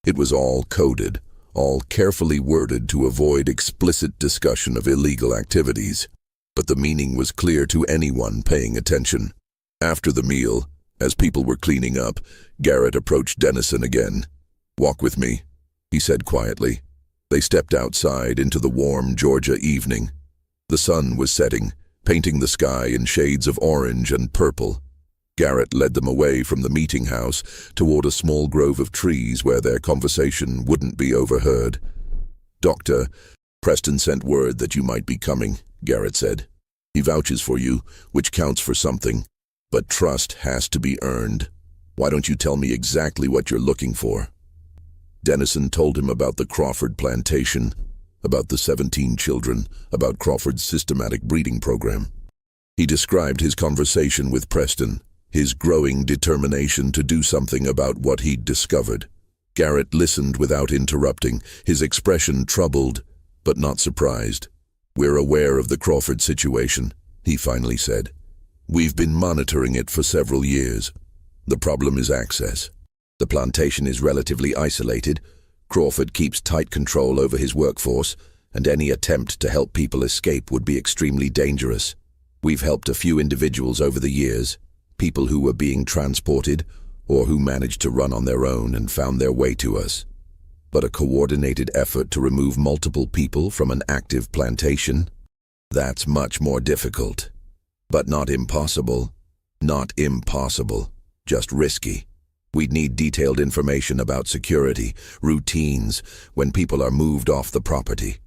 It was all coded, all carefully worded to avoid explicit discussion of illegal activities. But the meaning was clear to anyone paying attention. After the meal, as people were cleaning up, Garrett approached Dennison again. "Walk with me," he said quietly. They stepped outside into the warm Georgia evening. The sun was setting, painting the sky in shades of orange and purple. Garrett led them away from the meeting house toward a small grove of trees where their conversation wouldn't be overheard. "Doctor, Preston sent word that you might be coming," Garrett said. "He vouches for you, which counts for something. But trust has to be earned. Why don't you tell me exactly what you're looking for?" Dennison told him about the Crawford plantation, about the 17 children, about Crawford's systematic breeding program. He described his conversation with Preston, his growing determination to do something about what he'd discovered. Garrett listened without interrupting, his expression troubled, but not surprised. "We're aware of the Crawford situation," he finally said. "We've been monitoring it for several years. The problem is access. The plantation is relatively isolated. Crawford keeps tight control over his workforce, and any attempt to help people escape would be extremely dangerous. We've helped a few individuals over the years, people who were being transported or who managed to run on their own and found their way to us. But a coordinated effort to remove multiple people from an active plantation? That's much more difficult. But not impossible. Not impossible. Just risky. We'd need detailed information about security, routines, when people are moved off the property.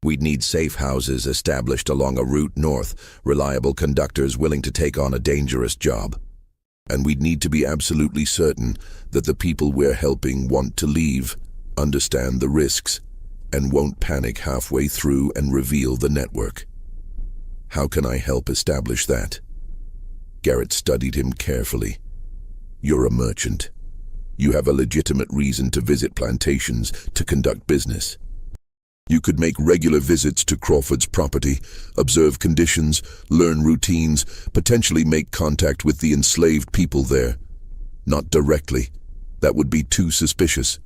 We'd need safe houses established along a route north, reliable conductors willing to take on a dangerous job. And we'd need to be absolutely certain that the people we're helping want to leave, understand the risks, and won't panic halfway through and reveal the network. How can I help establish that?" Garrett studied him carefully. "You're a merchant. You have a legitimate reason to visit plantations, to conduct business. You could make regular visits to Crawford's property, observe conditions, learn routines, potentially make contact with the enslaved people there. Not directly. That would be too suspicious.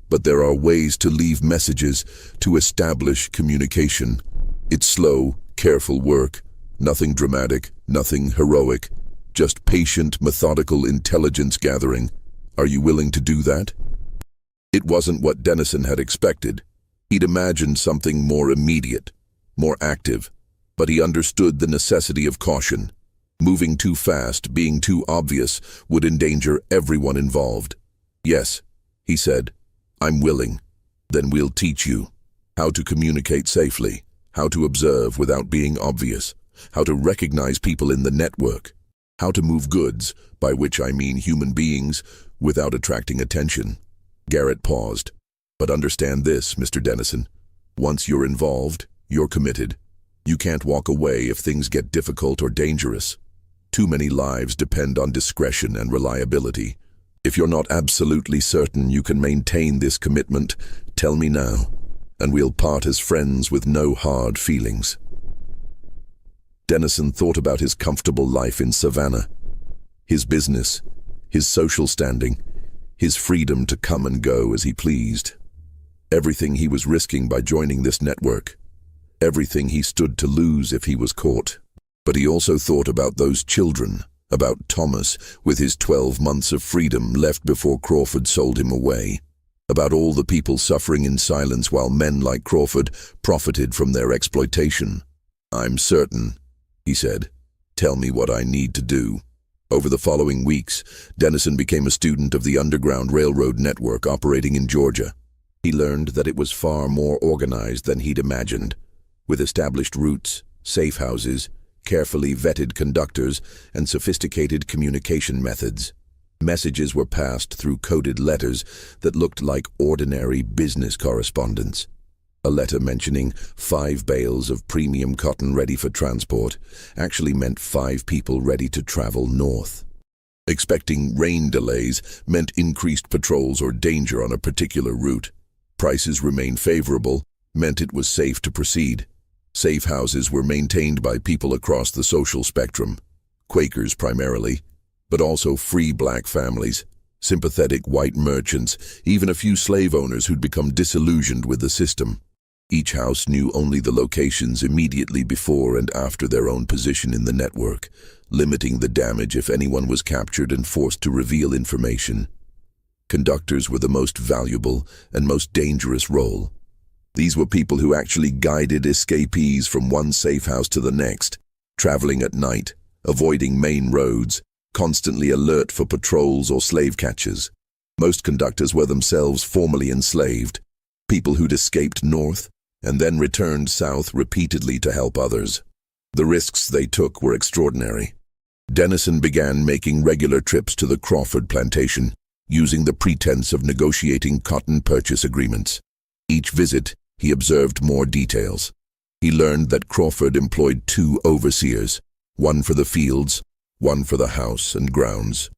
But there are ways to leave messages, to establish communication. It's slow, careful work. Nothing dramatic, nothing heroic. Just patient, methodical intelligence gathering. Are you willing to do that?" It wasn't what Dennison had expected. He'd imagined something more immediate, more active, but he understood the necessity of caution. Moving too fast, being too obvious, would endanger everyone involved. "Yes," he said, "I'm willing. Then we'll teach you how to communicate safely, how to observe without being obvious, how to recognize people in the network, how to move goods, by which I mean human beings, without attracting attention." Garrett paused. "But understand this, Mr. Dennison. Once you're involved, you're committed. You can't walk away if things get difficult or dangerous. Too many lives depend on discretion and reliability. If you're not absolutely certain you can maintain this commitment, tell me now, and we'll part as friends with no hard feelings." Dennison thought about his comfortable life in Savannah, his business, his social standing, his freedom to come and go as he pleased. Everything he was risking by joining this network. Everything he stood to lose if he was caught. But he also thought about those children, about Thomas with his 12 months of freedom left before Crawford sold him away. About all the people suffering in silence while men like Crawford profited from their exploitation. "I'm certain," he said. "Tell me what I need to do." Over the following weeks, Dennison became a student of the Underground Railroad network operating in Georgia. He learned that it was far more organized than he'd imagined, with established routes, safe houses, carefully vetted conductors, and sophisticated communication methods. Messages were passed through coded letters that looked like ordinary business correspondence. A letter mentioning 5 bales of premium cotton ready for transport actually meant 5 people ready to travel north. Expecting rain delays meant increased patrols or danger on a particular route. Prices remained favorable meant it was safe to proceed. Safe houses were maintained by people across the social spectrum, Quakers primarily, but also free black families, sympathetic white merchants, even a few slave owners who'd become disillusioned with the system. Each house knew only the locations immediately before and after their own position in the network, limiting the damage if anyone was captured and forced to reveal information. Conductors were the most valuable and most dangerous role. These were people who actually guided escapees from one safe house to the next, traveling at night, avoiding main roads, constantly alert for patrols or slave catchers. Most conductors were themselves formerly enslaved, people who'd escaped north and then returned south repeatedly to help others. The risks they took were extraordinary. Dennison began making regular trips to the Crawford plantation, using the pretense of negotiating cotton purchase agreements. Each visit, he observed more details. He learned that Crawford employed 2 overseers, one for the fields, one for the house and grounds.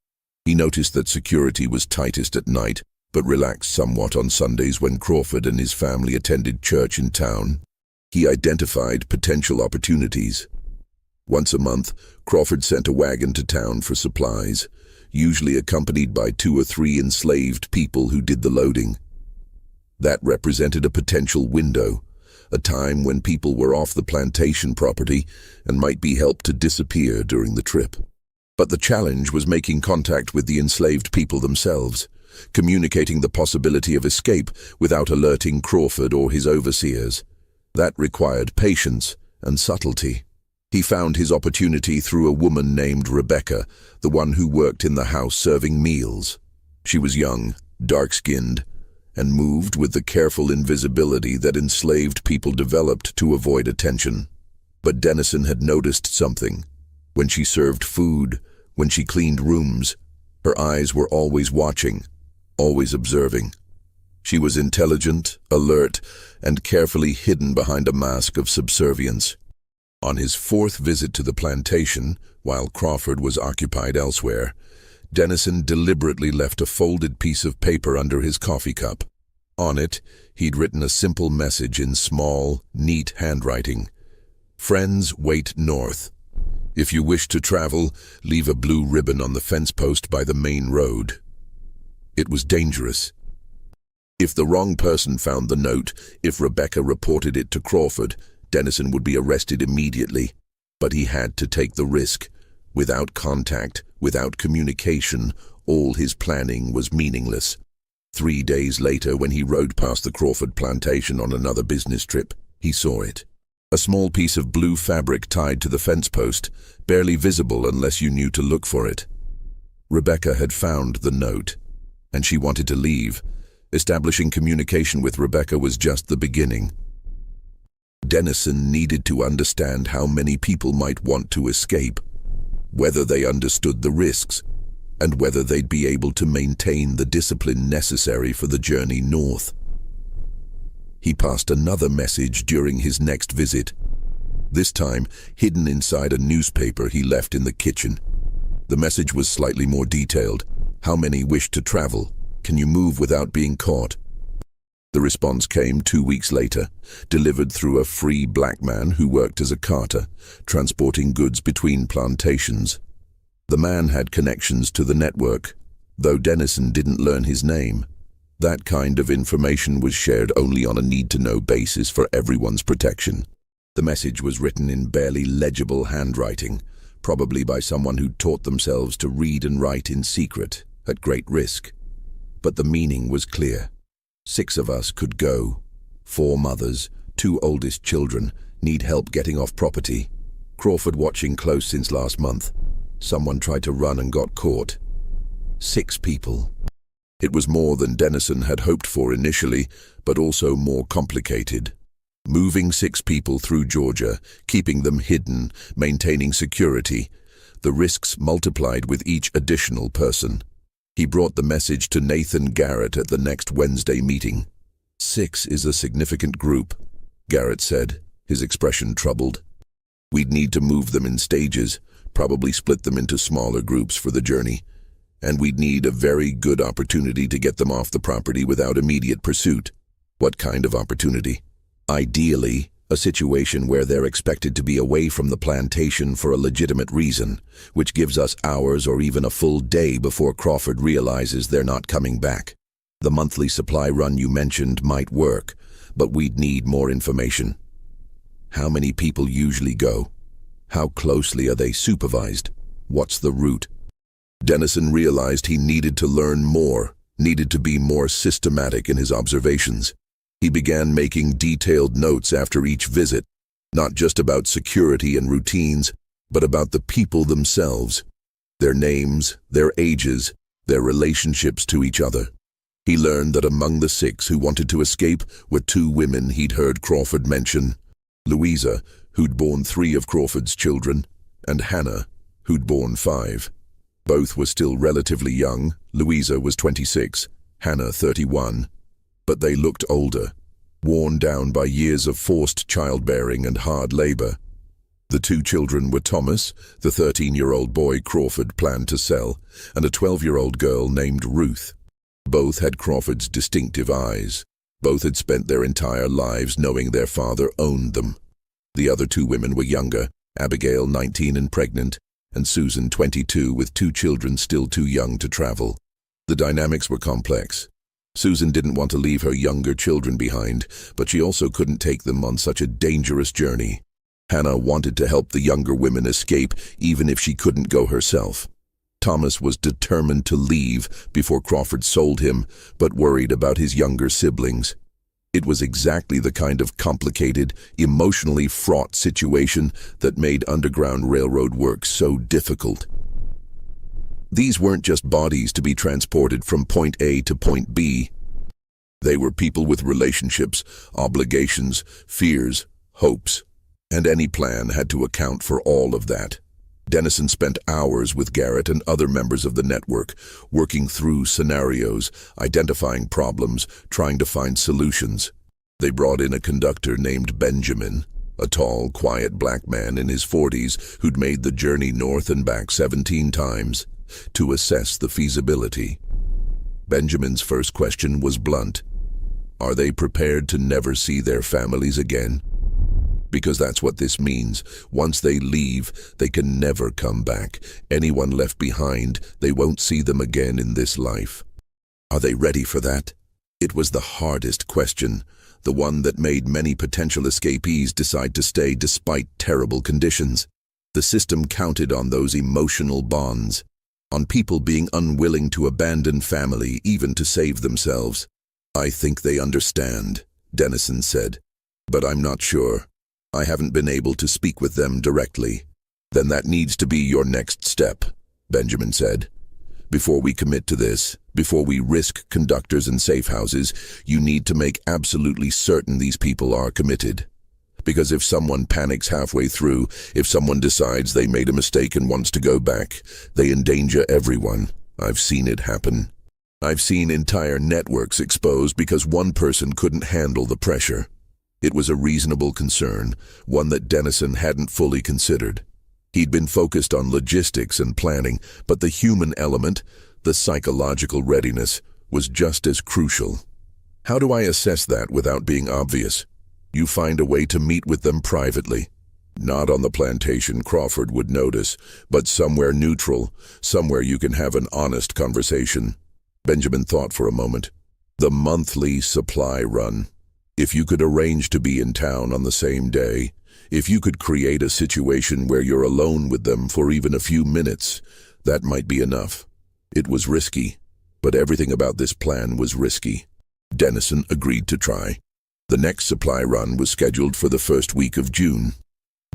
He noticed that security was tightest at night, but relaxed somewhat on Sundays when Crawford and his family attended church in town. He identified potential opportunities. Once a month, Crawford sent a wagon to town for supplies, usually accompanied by 2 or 3 enslaved people who did the loading. That represented a potential window, a time when people were off the plantation property and might be helped to disappear during the trip. But the challenge was making contact with the enslaved people themselves, communicating the possibility of escape without alerting Crawford or his overseers. That required patience and subtlety. He found his opportunity through a woman named Rebecca, the one who worked in the house serving meals. She was young, dark-skinned, and moved with the careful invisibility that enslaved people developed to avoid attention. But Dennison had noticed something. When she served food, when she cleaned rooms, her eyes were always watching, always observing. She was intelligent, alert, and carefully hidden behind a mask of subservience. On his 4th visit to the plantation, while Crawford was occupied elsewhere, Dennison deliberately left a folded piece of paper under his coffee cup. On it, he'd written a simple message in small, neat handwriting. "Friends, wait north. If you wish to travel, leave a blue ribbon on the fence post by the main road." It was dangerous. If the wrong person found the note, if Rebecca reported it to Crawford, Dennison would be arrested immediately. But he had to take the risk. Without contact, without communication, all his planning was meaningless. 3 days later, when he rode past the Crawford plantation on another business trip, he saw it. A small piece of blue fabric tied to the fence post, barely visible unless you knew to look for it. Rebecca had found the note, and she wanted to leave. Establishing communication with Rebecca was just the beginning. Dennison needed to understand how many people might want to escape, whether they understood the risks, and whether they'd be able to maintain the discipline necessary for the journey north. He passed another message during his next visit, this time hidden inside a newspaper he left in the kitchen. The message was slightly more detailed. "How many wish to travel? Can you move without being caught?" The response came 2 weeks later, delivered through a free black man who worked as a carter, transporting goods between plantations. The man had connections to the network, though Dennison didn't learn his name. That kind of information was shared only on a need-to-know basis for everyone's protection. The message was written in barely legible handwriting, probably by someone who taught themselves to read and write in secret, at great risk. But the meaning was clear. 6 of us could go. 4 mothers, 2 oldest children, need help getting off property. Crawford watching close since last month. Someone tried to run and got caught. 6 people. It was more than Dennison had hoped for initially, but also more complicated. Moving 6 people through Georgia, keeping them hidden, maintaining security, the risks multiplied with each additional person. He brought the message to Nathan Garrett at the next Wednesday meeting. 6 is a significant group, Garrett said, his expression troubled. We'd need to move them in stages, probably split them into smaller groups for the journey, and we'd need a very good opportunity to get them off the property without immediate pursuit. What kind of opportunity? Ideally, a situation where they're expected to be away from the plantation for a legitimate reason, which gives us hours or even a full day before Crawford realizes they're not coming back. The monthly supply run you mentioned might work, but we'd need more information. How many people usually go? How closely are they supervised? What's the route? Dennison realized he needed to learn more, needed to be more systematic in his observations. He began making detailed notes after each visit, not just about security and routines, but about the people themselves. their names, their ages, their relationships to each other. He learned that among the 6 who wanted to escape were 2 women he'd heard Crawford mention: Louisa, who'd borne 3 of Crawford's children, and Hannah, who'd borne 5. Both were still relatively young. Louisa was 26, Hannah 31. But they looked older, worn down by years of forced childbearing and hard labor. The 2 children were Thomas, the 13-year-old boy Crawford planned to sell, and a 12-year-old girl named Ruth. Both had Crawford's distinctive eyes. Both had spent their entire lives knowing their father owned them. The other 2 women were younger, Abigail, 19 and pregnant, and Susan, 22, with 2 children still too young to travel. The dynamics were complex. Susan didn't want to leave her younger children behind, but she also couldn't take them on such a dangerous journey. Hannah wanted to help the younger women escape, even if she couldn't go herself. Thomas was determined to leave before Crawford sold him, but worried about his younger siblings. It was exactly the kind of complicated, emotionally fraught situation that made Underground Railroad work so difficult. These weren't just bodies to be transported from point A to point B. They were people with relationships, obligations, fears, hopes, and any plan had to account for all of that. Dennison spent hours with Garrett and other members of the network, working through scenarios, identifying problems, trying to find solutions. They brought in a conductor named Benjamin, a tall, quiet black man in his 40s who'd made the journey north and back 17 times, to assess the feasibility. Benjamin's first question was blunt. Are they prepared to never see their families again? Because that's what this means. Once they leave, they can never come back. Anyone left behind, they won't see them again in this life. Are they ready for that? It was the hardest question, the one that made many potential escapees decide to stay despite terrible conditions. The system counted on those emotional bonds, on people being unwilling to abandon family even to save themselves. I think they understand, Dennison said, but I'm not sure. I haven't been able to speak with them directly. Then that needs to be your next step, Benjamin said. Before we commit to this, before we risk conductors and safe houses, you need to make absolutely certain these people are committed. Because if someone panics halfway through, if someone decides they made a mistake and wants to go back, they endanger everyone. I've seen it happen. I've seen entire networks exposed because one person couldn't handle the pressure. It was a reasonable concern, one that Dennison hadn't fully considered. He'd been focused on logistics and planning, but the human element, the psychological readiness, was just as crucial. How do I assess that without being obvious? You find a way to meet with them privately. Not on the plantation, Crawford would notice, but somewhere neutral, somewhere you can have an honest conversation. Benjamin thought for a moment. The monthly supply run. If you could arrange to be in town on the same day, if you could create a situation where you're alone with them for even a few minutes, that might be enough. It was risky, but everything about this plan was risky. Dennison agreed to try. The next supply run was scheduled for the first week of June.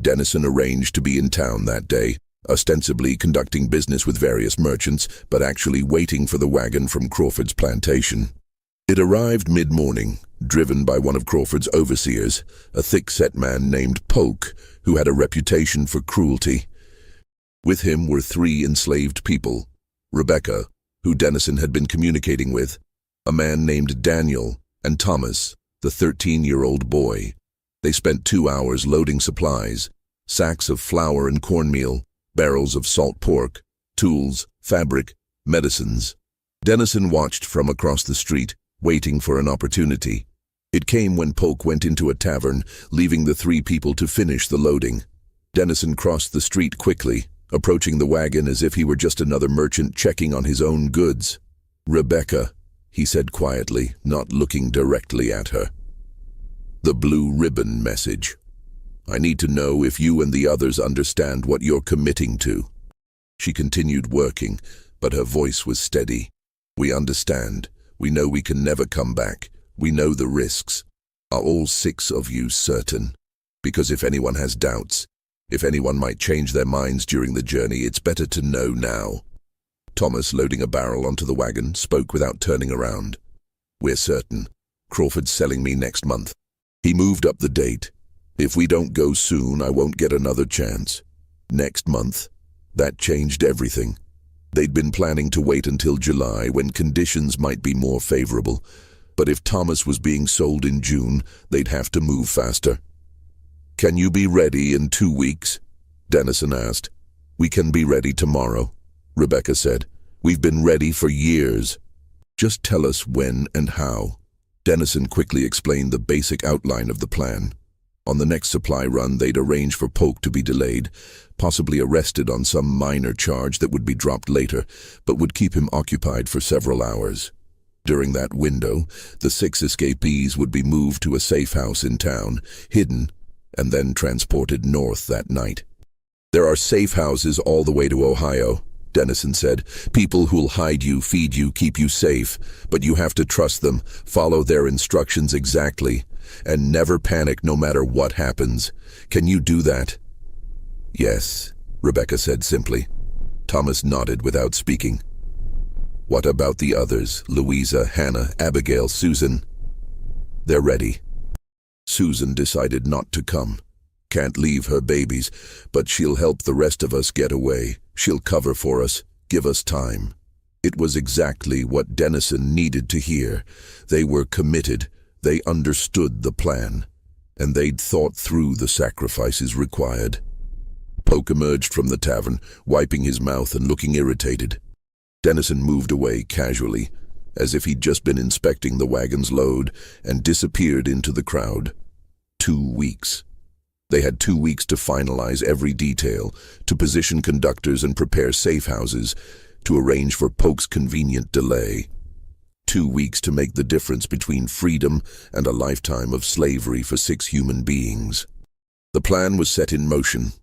Dennison arranged to be in town that day, ostensibly conducting business with various merchants, but actually waiting for the wagon from Crawford's plantation. It arrived mid-morning, driven by one of Crawford's overseers, a thick-set man named Polk, who had a reputation for cruelty. With him were 3 enslaved people: Rebecca, who Dennison had been communicating with, a man named Daniel, and Thomas, the 13-year-old boy. They spent 2 hours loading supplies: sacks of flour and cornmeal, barrels of salt pork, tools, fabric, medicines. Dennison watched from across the street, waiting for an opportunity. It came when Polk went into a tavern, leaving the 3 people to finish the loading. Dennison crossed the street quickly, approaching the wagon as if he were just another merchant checking on his own goods. "Rebecca," he said quietly, not looking directly at her. "The blue ribbon message. I need to know if you and the others understand what you're committing to." She continued working, but her voice was steady. "We understand. We know we can never come back. We know the risks. Are all 6 of you certain? Because if anyone has doubts, If anyone might change their minds during the journey, it's better to know now. Thomas, loading a barrel onto the wagon, spoke without turning around. We're certain. Crawford's selling me next month. He moved up the date. If we don't go soon, I won't get another chance. Next month. That changed everything. They'd been planning to wait until July, when conditions might be more favorable. But if Thomas was being sold in June, they'd have to move faster. Can you be ready in 2 weeks? Dennison asked. We can be ready tomorrow, Rebecca said. We've been ready for years. Just tell us when and how. Dennison quickly explained the basic outline of the plan. On the next supply run, they'd arrange for Polk to be delayed, possibly arrested on some minor charge that would be dropped later, but would keep him occupied for several hours. During that window, the 6 escapees would be moved to a safe house in town, hidden, and then transported north that night. There are safe houses all the way to Ohio, Dennison said. People who'll hide you, feed you, keep you safe, but you have to trust them, follow their instructions exactly, and never panic no matter what happens. Can you do that? Yes, Rebecca said simply. Thomas nodded without speaking. What about the others? Louisa, Hannah, Abigail, Susan? They're ready. Susan decided not to come. Can't leave her babies, but she'll help the rest of us get away. She'll cover for us, give us time. It was exactly what Dennison needed to hear. They were committed, they understood the plan, and they'd thought through the sacrifices required. Polk emerged from the tavern, wiping his mouth and looking irritated. Dennison moved away casually, as if he'd just been inspecting the wagon's load, and disappeared into the crowd. 2 weeks. They had 2 weeks to finalize every detail, to position conductors and prepare safe houses, to arrange for Polk's convenient delay. 2 weeks to make the difference between freedom and a lifetime of slavery for 6 human beings. The plan was set in motion,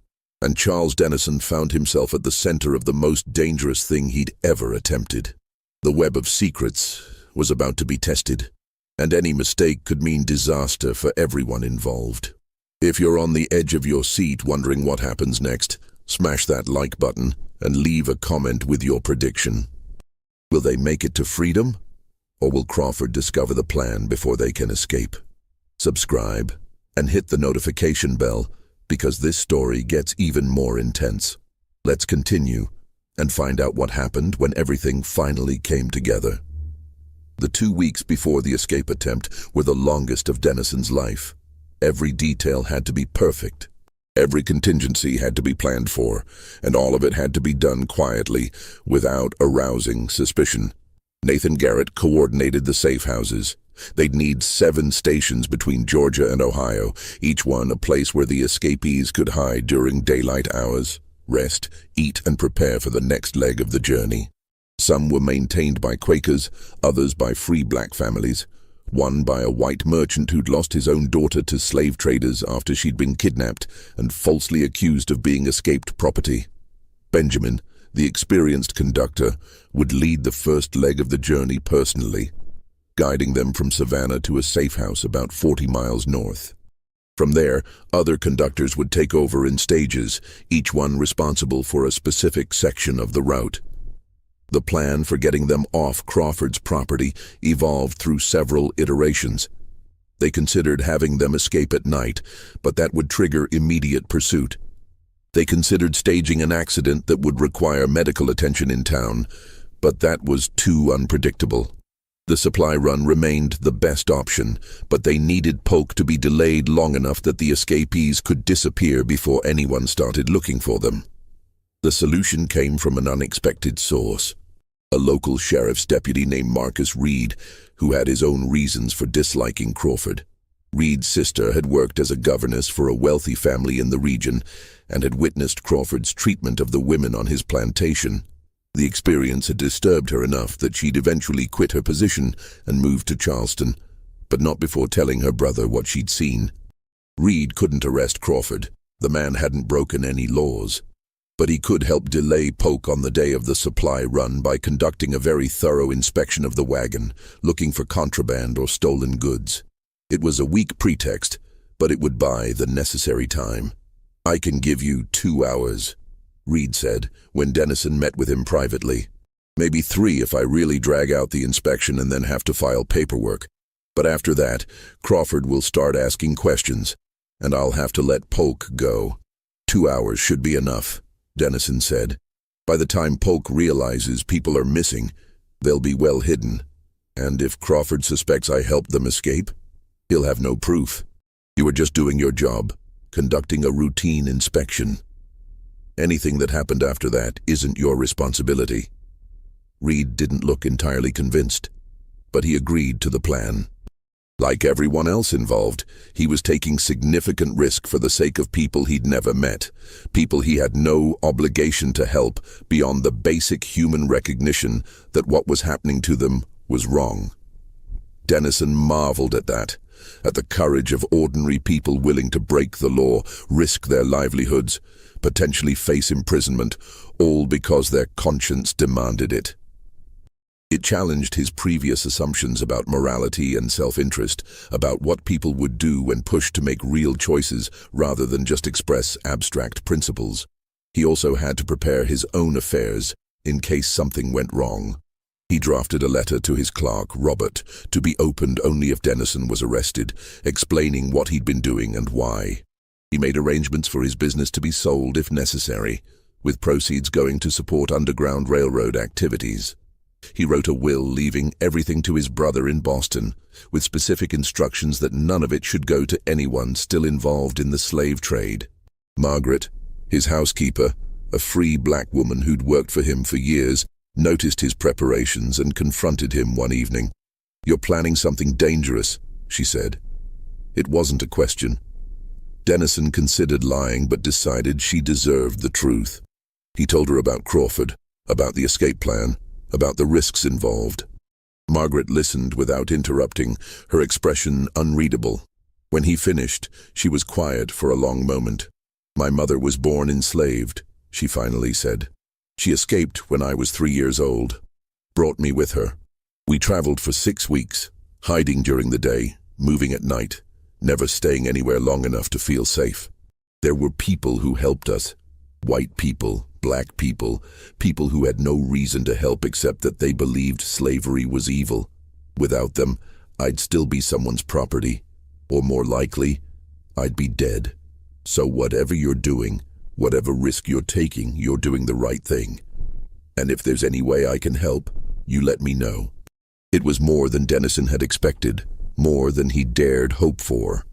and Charles Dennison found himself at the center of the most dangerous thing he'd ever attempted. The web of secrets was about to be tested, and any mistake could mean disaster for everyone involved. If you're on the edge of your seat wondering what happens next, smash that like button and leave a comment with your prediction. Will they make it to freedom? Or will Crawford discover the plan before they can escape? Subscribe and hit the notification bell, because this story gets even more intense. Let's continue and find out what happened when everything finally came together. The 2 weeks before the escape attempt were the longest of Dennison's life. Every detail had to be perfect. Every contingency had to be planned for, and all of it had to be done quietly, without arousing suspicion. Nathan Garrett coordinated the safe houses. They'd need 7 stations between Georgia and Ohio, each one a place where the escapees could hide during daylight hours, rest, eat, and prepare for the next leg of the journey. Some were maintained by Quakers, others by free black families. One by a white merchant who'd lost his own daughter to slave traders after she'd been kidnapped and falsely accused of being escaped property. Benjamin, the experienced conductor, would lead the first leg of the journey personally, guiding them from Savannah to a safe house about 40 miles north. From there, other conductors would take over in stages, each one responsible for a specific section of the route. The plan for getting them off Crawford's property evolved through several iterations. They considered having them escape at night, but that would trigger immediate pursuit. They considered staging an accident that would require medical attention in town, but that was too unpredictable. The supply run remained the best option, but they needed Polk to be delayed long enough that the escapees could disappear before anyone started looking for them. The solution came from an unexpected source. A local sheriff's deputy named Marcus Reed, who had his own reasons for disliking Crawford. Reed's sister had worked as a governess for a wealthy family in the region and had witnessed Crawford's treatment of the women on his plantation. The experience had disturbed her enough that she'd eventually quit her position and moved to Charleston, but not before telling her brother what she'd seen. Reed couldn't arrest Crawford. The man hadn't broken any laws. But he could help delay Polk on the day of the supply run by conducting a very thorough inspection of the wagon, looking for contraband or stolen goods. It was a weak pretext, but it would buy the necessary time. "I can give you 2 hours," Reed said, when Dennison met with him privately. "Maybe 3 if I really drag out the inspection and then have to file paperwork. But after that, Crawford will start asking questions, and I'll have to let Polk go." 2 hours should be enough, Dennison said. "By the time Polk realizes people are missing, they'll be well hidden. And if Crawford suspects I helped them escape, he'll have no proof. You are just doing your job, conducting a routine inspection. Anything that happened after that isn't your responsibility." Reed didn't look entirely convinced, but he agreed to the plan. Like everyone else involved, he was taking significant risk for the sake of people he'd never met, people he had no obligation to help beyond the basic human recognition that what was happening to them was wrong. Dennison marveled at that, at the courage of ordinary people willing to break the law, risk their livelihoods, potentially face imprisonment, all because their conscience demanded it. It challenged his previous assumptions about morality and self-interest, about what people would do when pushed to make real choices rather than just express abstract principles. He also had to prepare his own affairs in case something went wrong. He drafted a letter to his clerk, Robert, to be opened only if Dennison was arrested, explaining what he'd been doing and why. He made arrangements for his business to be sold if necessary, with proceeds going to support Underground Railroad activities. He wrote a will leaving everything to his brother in Boston, with specific instructions that none of it should go to anyone still involved in the slave trade. Margaret, his housekeeper, a free black woman who'd worked for him for years, noticed his preparations and confronted him one evening. "You're planning something dangerous," she said. It wasn't a question. Dennison considered lying but decided she deserved the truth. He told her about Crawford, about the escape plan, about the risks involved. Margaret listened without interrupting, her expression unreadable. When he finished, she was quiet for a long moment. "My mother was born enslaved," she finally said. "She escaped when I was 3 years old, brought me with her. We traveled for 6 weeks, hiding during the day, moving at night, never staying anywhere long enough to feel safe. There were people who helped us, white people, black people, people who had no reason to help except that they believed slavery was evil. Without them, I'd still be someone's property, or more likely, I'd be dead. So whatever you're doing, whatever risk you're taking, you're doing the right thing. And if there's any way I can help, you let me know." It was more than Dennison had expected, more than he dared hope for.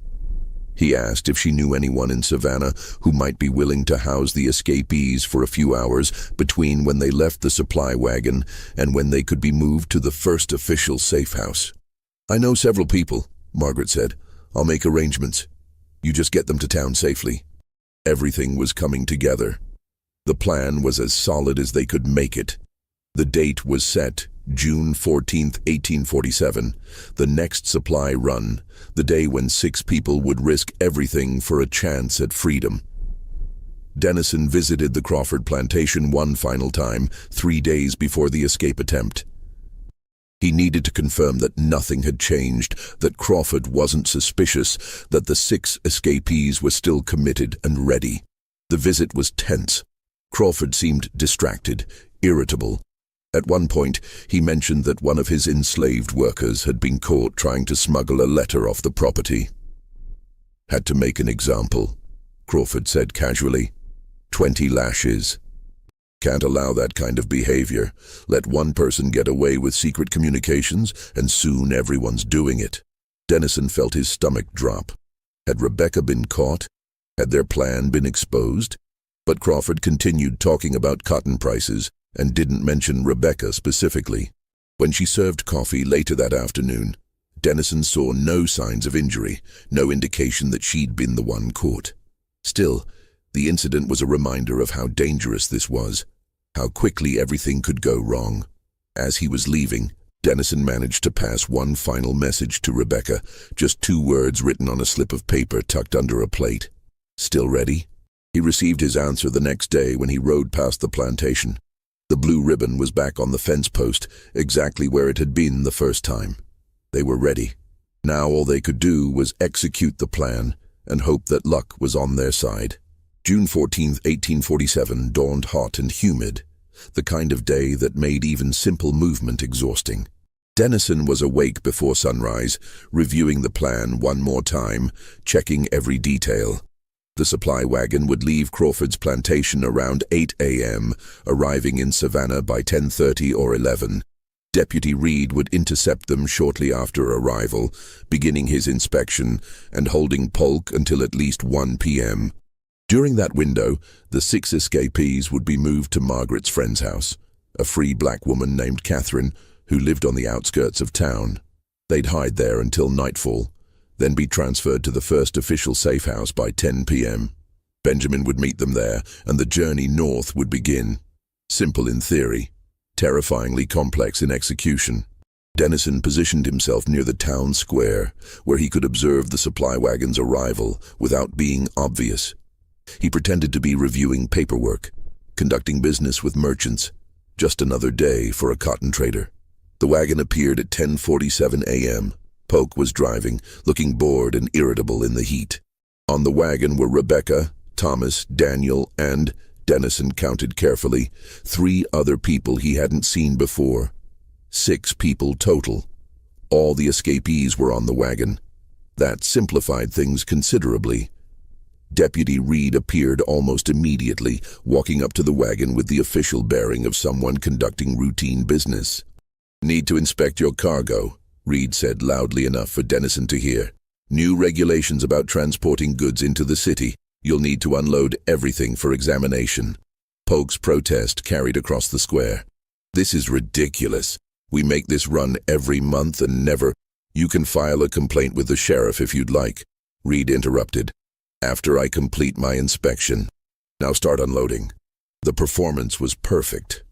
He asked if she knew anyone in Savannah who might be willing to house the escapees for a few hours between when they left the supply wagon and when they could be moved to the first official safe house. "I know several people," Margaret said. "I'll make arrangements. You just get them to town safely." Everything was coming together. The plan was as solid as they could make it. The date was set, June 14th, 1847, the next supply run, the day when 6 people would risk everything for a chance at freedom. Dennison visited the Crawford plantation one final time, 3 days before the escape attempt. He needed to confirm that nothing had changed, that Crawford wasn't suspicious, that the 6 escapees were still committed and ready. The visit was tense. Crawford seemed distracted, irritable. At one point, he mentioned that one of his enslaved workers had been caught trying to smuggle a letter off the property. "Had to make an example," Crawford said casually. 20 lashes. Can't allow that kind of behavior. Let one person get away with secret communications, and soon everyone's doing it. Dennison felt his stomach drop. Had Rebecca been caught? Had their plan been exposed? But Crawford continued talking about cotton prices, and didn't mention Rebecca specifically. When she served coffee later that afternoon, Dennison saw no signs of injury, no indication that she'd been the one caught. Still, the incident was a reminder of how dangerous this was, how quickly everything could go wrong. As he was leaving, Dennison managed to pass one final message to Rebecca, just 2 words written on a slip of paper tucked under a plate. "Still ready?" He received his answer the next day when he rode past the plantation. The blue ribbon was back on the fence post, exactly where it had been the first time. They were ready. Now all they could do was execute the plan and hope that luck was on their side. June 14, 1847 dawned hot and humid, the kind of day that made even simple movement exhausting. Dennison was awake before sunrise, reviewing the plan one more time, checking every detail. The supply wagon would leave Crawford's plantation around 8 a.m., arriving in Savannah by 10:30 or 11. Deputy Reed would intercept them shortly after arrival, beginning his inspection and holding Polk until at least 1 p.m. During that window, the 6 escapees would be moved to Margaret's friend's house, a free black woman named Catherine, who lived on the outskirts of town. They'd hide there until nightfall, then be transferred to the first official safe house by 10 p.m. Benjamin would meet them there, and the journey north would begin. Simple in theory, terrifyingly complex in execution. Dennison positioned himself near the town square, where he could observe the supply wagon's arrival without being obvious. He pretended to be reviewing paperwork, conducting business with merchants. Just another day for a cotton trader. The wagon appeared at 10:47 a.m. Polk was driving, looking bored and irritable in the heat. On the wagon were Rebecca, Thomas, Daniel, and, Dennison counted carefully, 3 other people he hadn't seen before. 6 people total. All the escapees were on the wagon. That simplified things considerably. Deputy Reed appeared almost immediately, walking up to the wagon with the official bearing of someone conducting routine business. "Need to inspect your cargo," Reed said loudly enough for Dennison to hear. "New regulations about transporting goods into the city. You'll need to unload everything for examination." Polk's protest carried across the square. "This is ridiculous. We make this run every month and never—" "You can file a complaint with the sheriff if you'd like," Reed interrupted. "After I complete my inspection. Now start unloading." The performance was perfect.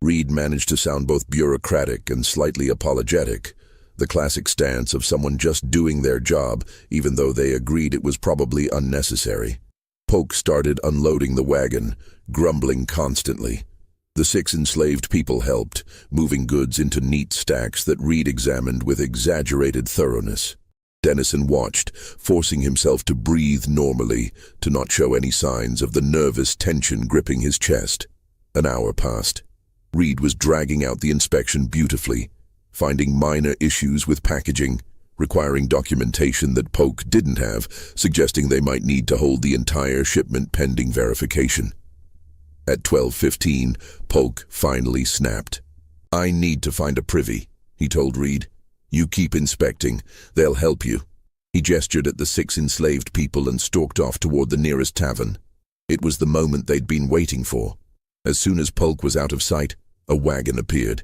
Reed managed to sound both bureaucratic and slightly apologetic, the classic stance of someone just doing their job, even though they agreed it was probably unnecessary. Polk started unloading the wagon, grumbling constantly. The 6 enslaved people helped, moving goods into neat stacks that Reed examined with exaggerated thoroughness. Dennison watched, forcing himself to breathe normally, to not show any signs of the nervous tension gripping his chest. An hour passed. Reed was dragging out the inspection beautifully, finding minor issues with packaging, requiring documentation that Polk didn't have, suggesting they might need to hold the entire shipment pending verification. At 12:15, Polk finally snapped. "I need to find a privy," he told Reed. "You keep inspecting. They'll help you." He gestured at the 6 enslaved people and stalked off toward the nearest tavern. It was the moment they'd been waiting for. As soon as Polk was out of sight, a wagon appeared.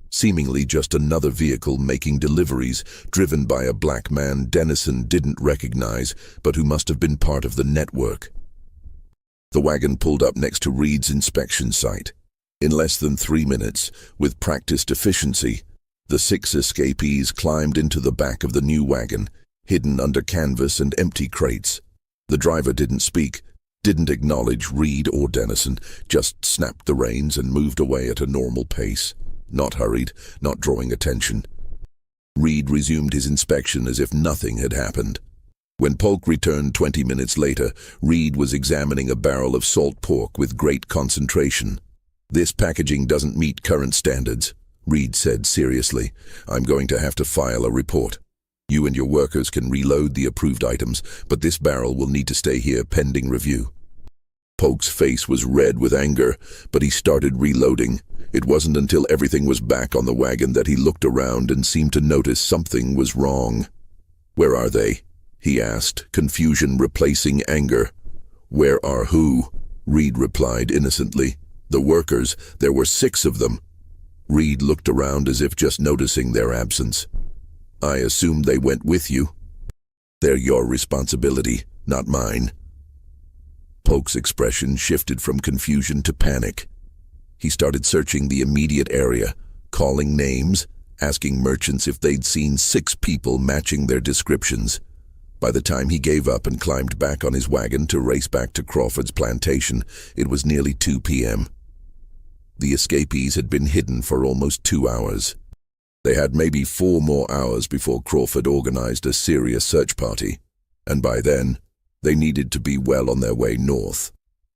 Seemingly just another vehicle making deliveries, driven by a black man Dennison didn't recognize, but who must have been part of the network. The wagon pulled up next to Reed's inspection site. In less than 3 minutes, with practiced efficiency, the 6 escapees climbed into the back of the new wagon, hidden under canvas and empty crates. The driver didn't speak, didn't acknowledge Reed or Dennison, just snapped the reins and moved away at a normal pace. Not hurried, not drawing attention. Reed resumed his inspection as if nothing had happened. When Polk returned 20 minutes later, Reed was examining a barrel of salt pork with great concentration. "This packaging doesn't meet current standards," Reed said seriously. "I'm going to have to file a report. You and your workers can reload the approved items, but this barrel will need to stay here pending review." Polk's face was red with anger, but he started reloading. It wasn't until everything was back on the wagon that he looked around and seemed to notice something was wrong. "Where are they?" he asked, confusion replacing anger. "Where are who?" Reed replied innocently. "The workers. There were 6 of them." Reed looked around as if just noticing their absence. "I assumed they went with you." "They're your responsibility, not mine." Polk's expression shifted from confusion to panic. He started searching the immediate area, calling names, asking merchants if they'd seen 6 people matching their descriptions. By the time he gave up and climbed back on his wagon to race back to Crawford's plantation, it was nearly 2 p.m. The escapees had been hidden for almost 2 hours. They had maybe 4 more hours before Crawford organized a serious search party, and by then, they needed to be well on their way north.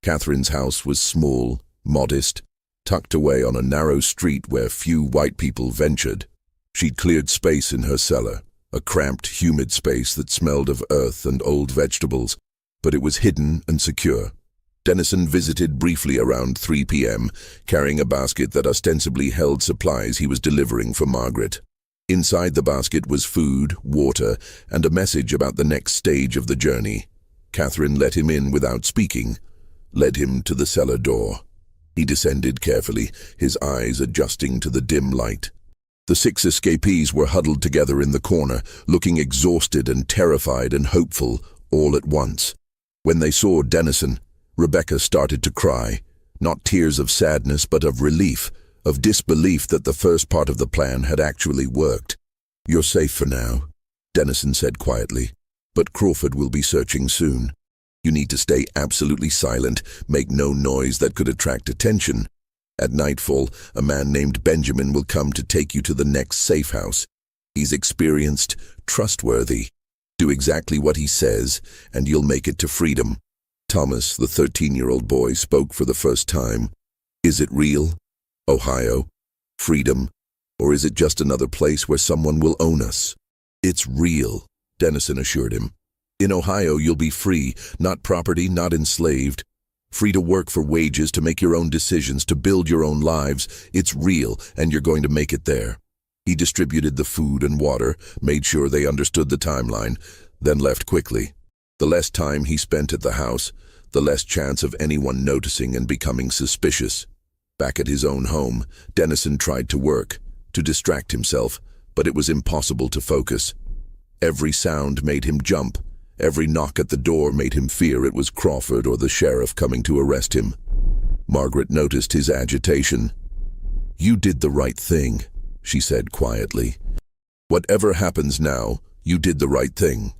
Catherine's house was small, modest, tucked away on a narrow street where few white people ventured. She'd cleared space in her cellar, a cramped, humid space that smelled of earth and old vegetables, but it was hidden and secure. Dennison visited briefly around 3 p.m., carrying a basket that ostensibly held supplies he was delivering for Margaret. Inside the basket was food, water, and a message about the next stage of the journey. Catherine let him in without speaking, led him to the cellar door. He descended carefully, his eyes adjusting to the dim light. The 6 escapees were huddled together in the corner, looking exhausted and terrified and hopeful all at once. When they saw Dennison, Rebecca started to cry, not tears of sadness but of relief, of disbelief that the first part of the plan had actually worked. "You're safe for now," Dennison said quietly, "but Crawford will be searching soon. You need to stay absolutely silent, make no noise that could attract attention. At nightfall, a man named Benjamin will come to take you to the next safe house. He's experienced, trustworthy. Do exactly what he says, and you'll make it to freedom." Thomas, the 13-year-old boy, spoke for the first time. "Is it real? Ohio? Freedom? Or is it just another place where someone will own us?" "It's real," Dennison assured him. "In Ohio, you'll be free, not property, not enslaved. Free to work for wages, to make your own decisions, to build your own lives. It's real, and you're going to make it there." He distributed the food and water, made sure they understood the timeline, then left quickly. The less time he spent at the house, the less chance of anyone noticing and becoming suspicious. Back at his own home, Dennison tried to work, to distract himself, but it was impossible to focus. Every sound made him jump. Every knock at the door made him fear it was Crawford or the sheriff coming to arrest him. Margaret noticed his agitation. "You did the right thing," she said quietly. "Whatever happens now, you did the right thing."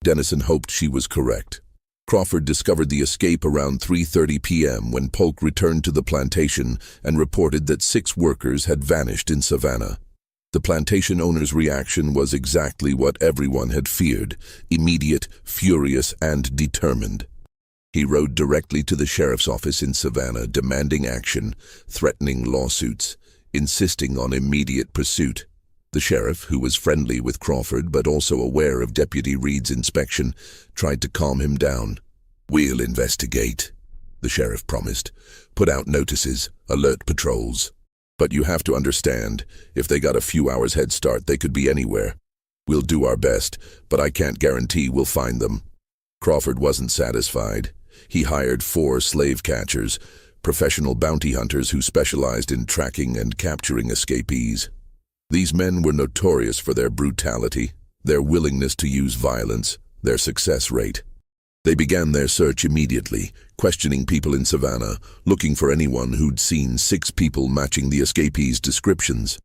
Dennison hoped she was correct. Crawford discovered the escape around 3:30 p.m. when Polk returned to the plantation and reported that 6 workers had vanished in Savannah. The plantation owner's reaction was exactly what everyone had feared: immediate, furious, and determined. He rode directly to the sheriff's office in Savannah, demanding action, threatening lawsuits, insisting on immediate pursuit. The sheriff, who was friendly with Crawford but also aware of Deputy Reed's inspection, tried to calm him down. "We'll investigate," the sheriff promised. "Put out notices, alert patrols. But you have to understand, if they got a few hours head start, they could be anywhere. We'll do our best, but I can't guarantee we'll find them." Crawford wasn't satisfied. He hired 4 slave catchers, professional bounty hunters who specialized in tracking and capturing escapees. These men were notorious for their brutality, their willingness to use violence, their success rate. They began their search immediately, questioning people in Savannah, looking for anyone who'd seen 6 people matching the escapees' descriptions.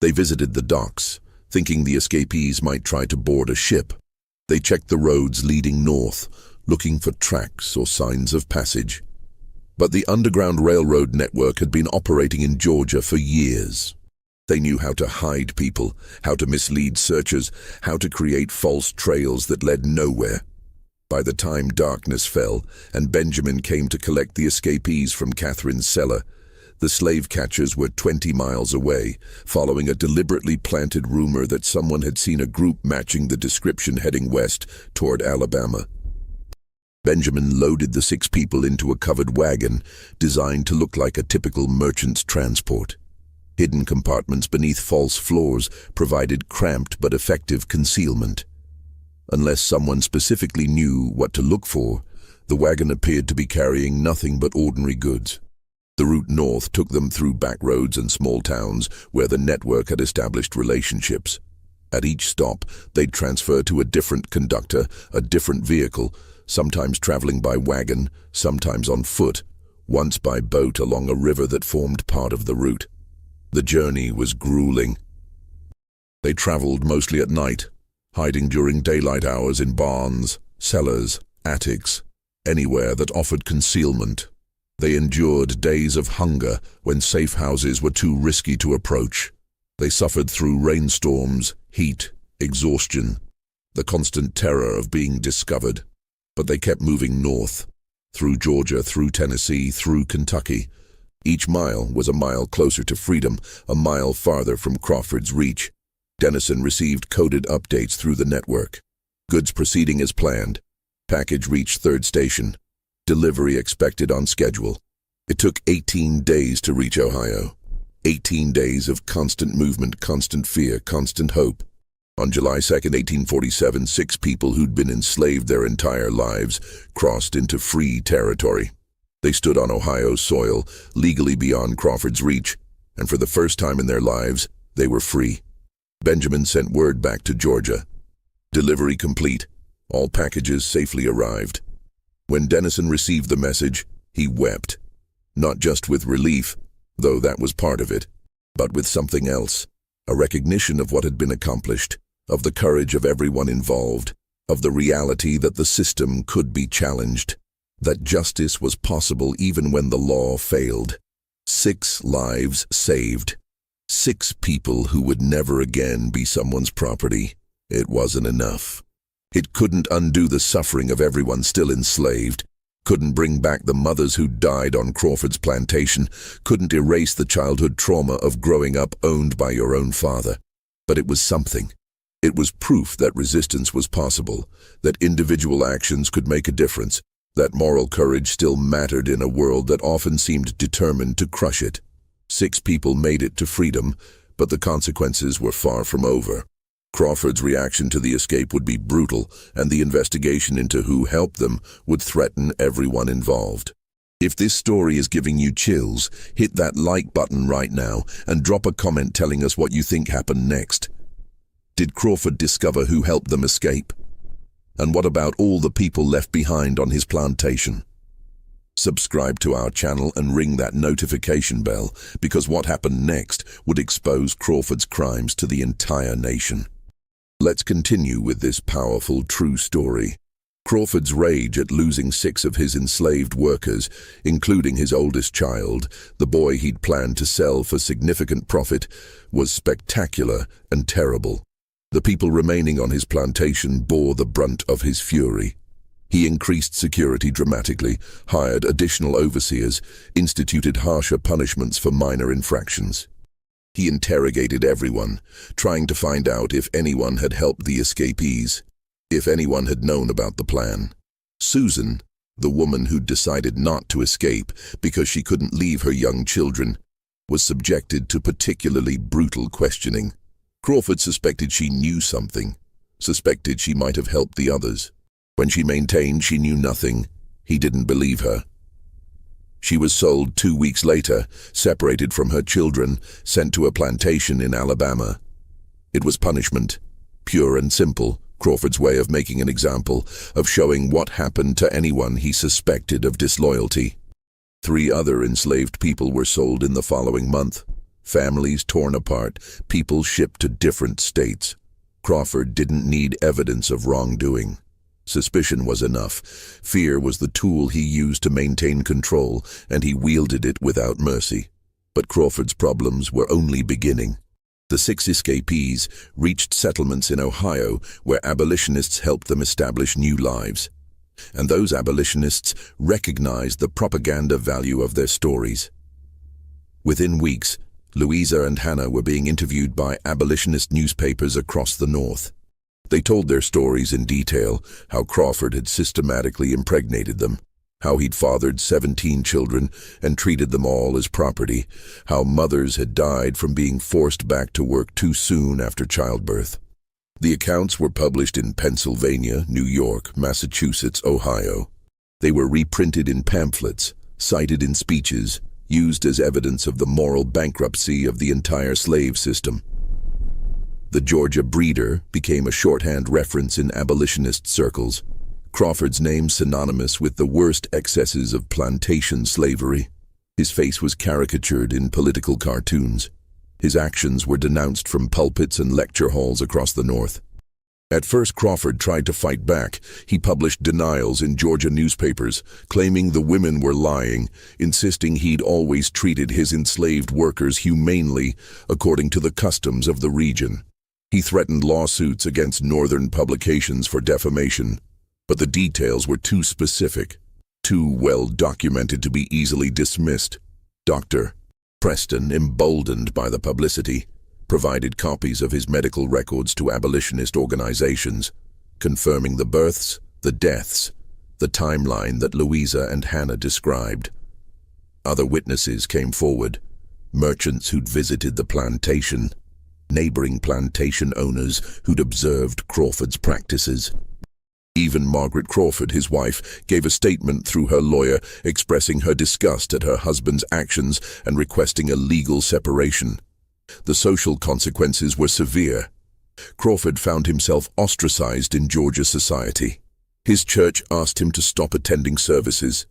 They visited the docks, thinking the escapees might try to board a ship. They checked the roads leading north, looking for tracks or signs of passage. But the Underground Railroad network had been operating in Georgia for years. They knew how to hide people, how to mislead searchers, how to create false trails that led nowhere. By the time darkness fell and Benjamin came to collect the escapees from Catherine's cellar, the slave catchers were 20 miles away, following a deliberately planted rumor that someone had seen a group matching the description heading west toward Alabama. Benjamin loaded the 6 people into a covered wagon designed to look like a typical merchant's transport. Hidden compartments beneath false floors provided cramped but effective concealment. Unless someone specifically knew what to look for, the wagon appeared to be carrying nothing but ordinary goods. The route north took them through back roads and small towns where the network had established relationships. At each stop, they'd transfer to a different conductor, a different vehicle, sometimes traveling by wagon, sometimes on foot, once by boat along a river that formed part of the route. The journey was grueling. They traveled mostly at night, hiding during daylight hours in barns, cellars, attics, anywhere that offered concealment. They endured days of hunger when safe houses were too risky to approach. They suffered through rainstorms, heat, exhaustion, the constant terror of being discovered. But they kept moving north. through Georgia, through Tennessee, through Kentucky. Each mile was a mile closer to freedom, a mile farther from Crawford's reach. Dennison received coded updates through the network. Goods proceeding as planned. Package reached third station. Delivery expected on schedule. It took 18 days to reach Ohio. 18 days of constant movement, constant fear, constant hope. On July 2nd, 1847, 6 people who'd been enslaved their entire lives crossed into free territory. They stood on Ohio's soil, legally beyond Crawford's reach, and for the first time in their lives, they were free. Benjamin sent word back to Georgia. Delivery complete. All packages safely arrived. When Dennison received the message, he wept. Not just with relief, though that was part of it, but with something else. A recognition of what had been accomplished, of the courage of everyone involved, of the reality that the system could be challenged, that justice was possible even when the law failed. 6 lives saved. 6 people who would never again be someone's property. It wasn't enough. It couldn't undo the suffering of everyone still enslaved, couldn't bring back the mothers who died on Crawford's plantation, couldn't erase the childhood trauma of growing up owned by your own father. But it was something. It was proof that resistance was possible, that individual actions could make a difference, that moral courage still mattered in a world that often seemed determined to crush it. 6 people made it to freedom, but the consequences were far from over. Crawford's reaction to the escape would be brutal, and the investigation into who helped them would threaten everyone involved. If this story is giving you chills, hit that like button right now and drop a comment telling us what you think happened next. Did Crawford discover who helped them escape? And what about all the people left behind on his plantation? Subscribe to our channel and ring that notification bell, because what happened next would expose Crawford's crimes to the entire nation. Let's continue with this powerful, true story. Crawford's rage at losing 6 of his enslaved workers, including his oldest child, the boy he'd planned to sell for significant profit, was spectacular and terrible. The people remaining on his plantation bore the brunt of his fury. He increased security dramatically, hired additional overseers, instituted harsher punishments for minor infractions. He interrogated everyone, trying to find out if anyone had helped the escapees, if anyone had known about the plan. Susan, the woman who'd decided not to escape because she couldn't leave her young children, was subjected to particularly brutal questioning. Crawford suspected she knew something, suspected she might have helped the others. When she maintained she knew nothing, he didn't believe her. She was sold 2 weeks later, separated from her children, sent to a plantation in Alabama. It was punishment, pure and simple, Crawford's way of making an example, of showing what happened to anyone he suspected of disloyalty. 3 other enslaved people were sold in the following month. Families torn apart, people shipped to different states. Crawford didn't need evidence of wrongdoing. Suspicion was enough. Fear was the tool he used to maintain control, and he wielded it without mercy. But Crawford's problems were only beginning. The 6 escapees reached settlements in Ohio where abolitionists helped them establish new lives. And those abolitionists recognized the propaganda value of their stories. Within weeks, Louisa and Hannah were being interviewed by abolitionist newspapers across the North. They told their stories in detail, how Crawford had systematically impregnated them, how he'd fathered 17 children and treated them all as property, how mothers had died from being forced back to work too soon after childbirth. The accounts were published in Pennsylvania, New York, Massachusetts, Ohio. They were reprinted in pamphlets, cited in speeches, used as evidence of the moral bankruptcy of the entire slave system. The Georgia breeder became a shorthand reference in abolitionist circles, Crawford's name synonymous with the worst excesses of plantation slavery. His face was caricatured in political cartoons. His actions were denounced from pulpits and lecture halls across the North. At first, Crawford tried to fight back. He published denials in Georgia newspapers, claiming the women were lying, insisting he'd always treated his enslaved workers humanely, according to the customs of the region. He threatened lawsuits against northern publications for defamation, but the details were too specific. too well documented to be easily dismissed. Dr. Preston, emboldened by the publicity, provided copies of his medical records to abolitionist organizations, confirming the births, the deaths, the timeline that Louisa and Hannah described. Other witnesses came forward, merchants who'd visited the plantation, neighboring plantation owners who'd observed Crawford's practices. Even Margaret Crawford, his wife, gave a statement through her lawyer expressing her disgust at her husband's actions and requesting a legal separation. The social consequences were severe. Crawford found himself ostracized in Georgia society. His church asked him to stop attending services.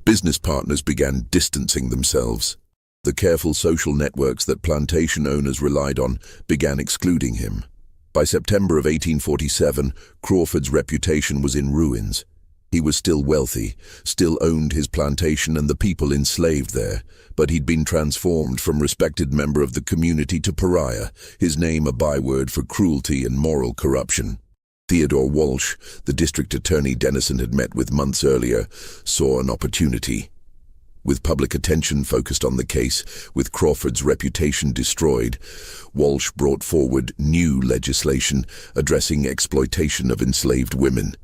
Business partners began distancing themselves. The careful social networks that plantation owners relied on began excluding him. By September of 1847, Crawford's reputation was in ruins. He was still wealthy, still owned his plantation and the people enslaved there, but he'd been transformed from respected member of the community to pariah, his name a byword for cruelty and moral corruption. Theodore Walsh, the district attorney Dennison had met with months earlier, saw an opportunity. With public attention focused on the case, with Crawford's reputation destroyed, Walsh brought forward new legislation addressing exploitation of enslaved women.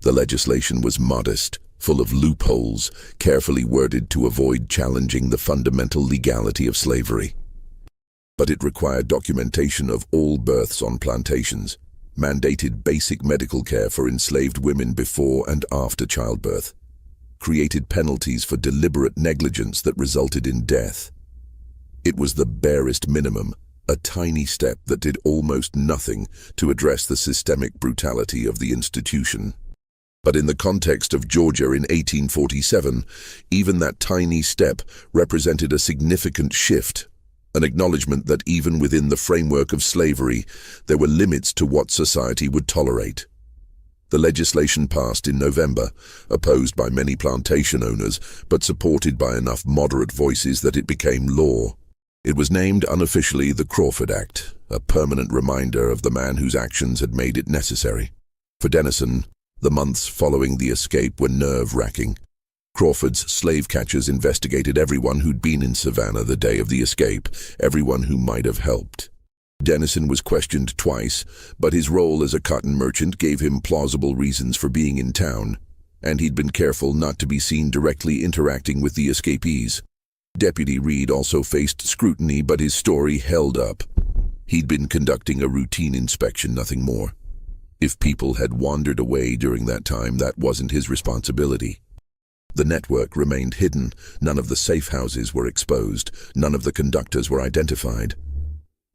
The legislation was modest, full of loopholes, carefully worded to avoid challenging the fundamental legality of slavery. But it required documentation of all births on plantations, mandated basic medical care for enslaved women before and after childbirth, created penalties for deliberate negligence that resulted in death. It was the barest minimum, a tiny step that did almost nothing to address the systemic brutality of the institution. But in the context of Georgia in 1847, even that tiny step represented a significant shift, an acknowledgement that even within the framework of slavery, there were limits to what society would tolerate. The legislation passed in November, opposed by many plantation owners, but supported by enough moderate voices that it became law. It was named unofficially the Crawford Act, a permanent reminder of the man whose actions had made it necessary. For Dennison, the months following the escape were nerve-wracking. Crawford's slave catchers investigated everyone who'd been in Savannah the day of the escape, everyone who might have helped. Dennison was questioned twice, but his role as a cotton merchant gave him plausible reasons for being in town, and he'd been careful not to be seen directly interacting with the escapees. Deputy Reed also faced scrutiny, but his story held up. He'd been conducting a routine inspection, nothing more. If people had wandered away during that time, that wasn't his responsibility. The network remained hidden, none of the safe houses were exposed, none of the conductors were identified.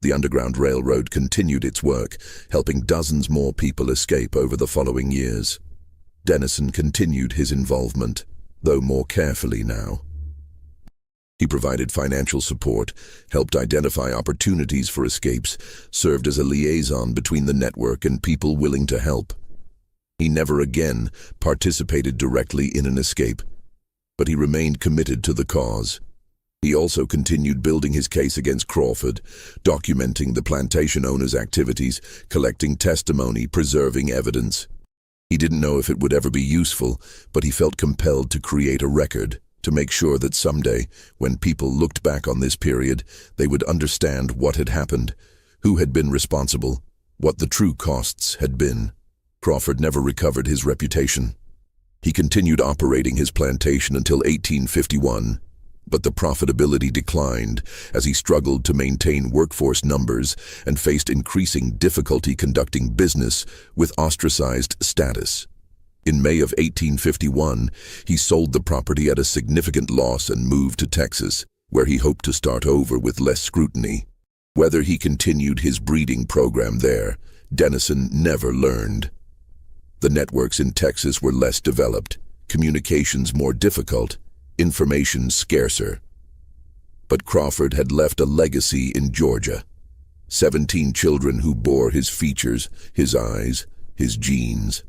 The Underground Railroad continued its work, helping dozens more people escape over the following years. Dennison continued his involvement, though more carefully now. He provided financial support, helped identify opportunities for escapes, served as a liaison between the network and people willing to help. He never again participated directly in an escape, but he remained committed to the cause. He also continued building his case against Crawford, documenting the plantation owners' activities, collecting testimony, preserving evidence. He didn't know if it would ever be useful, but he felt compelled to create a record, to make sure that someday, when people looked back on this period, they would understand what had happened, who had been responsible, what the true costs had been. Crawford never recovered his reputation. He continued operating his plantation until 1851. But the profitability declined as he struggled to maintain workforce numbers and faced increasing difficulty conducting business with ostracized status. In May of 1851, he sold the property at a significant loss and moved to Texas, where he hoped to start over with less scrutiny. Whether he continued his breeding program there, Dennison never learned. The networks in Texas were less developed, communications more difficult, information scarcer. But Crawford had left a legacy in Georgia. 17 children who bore his features, his eyes, his genes.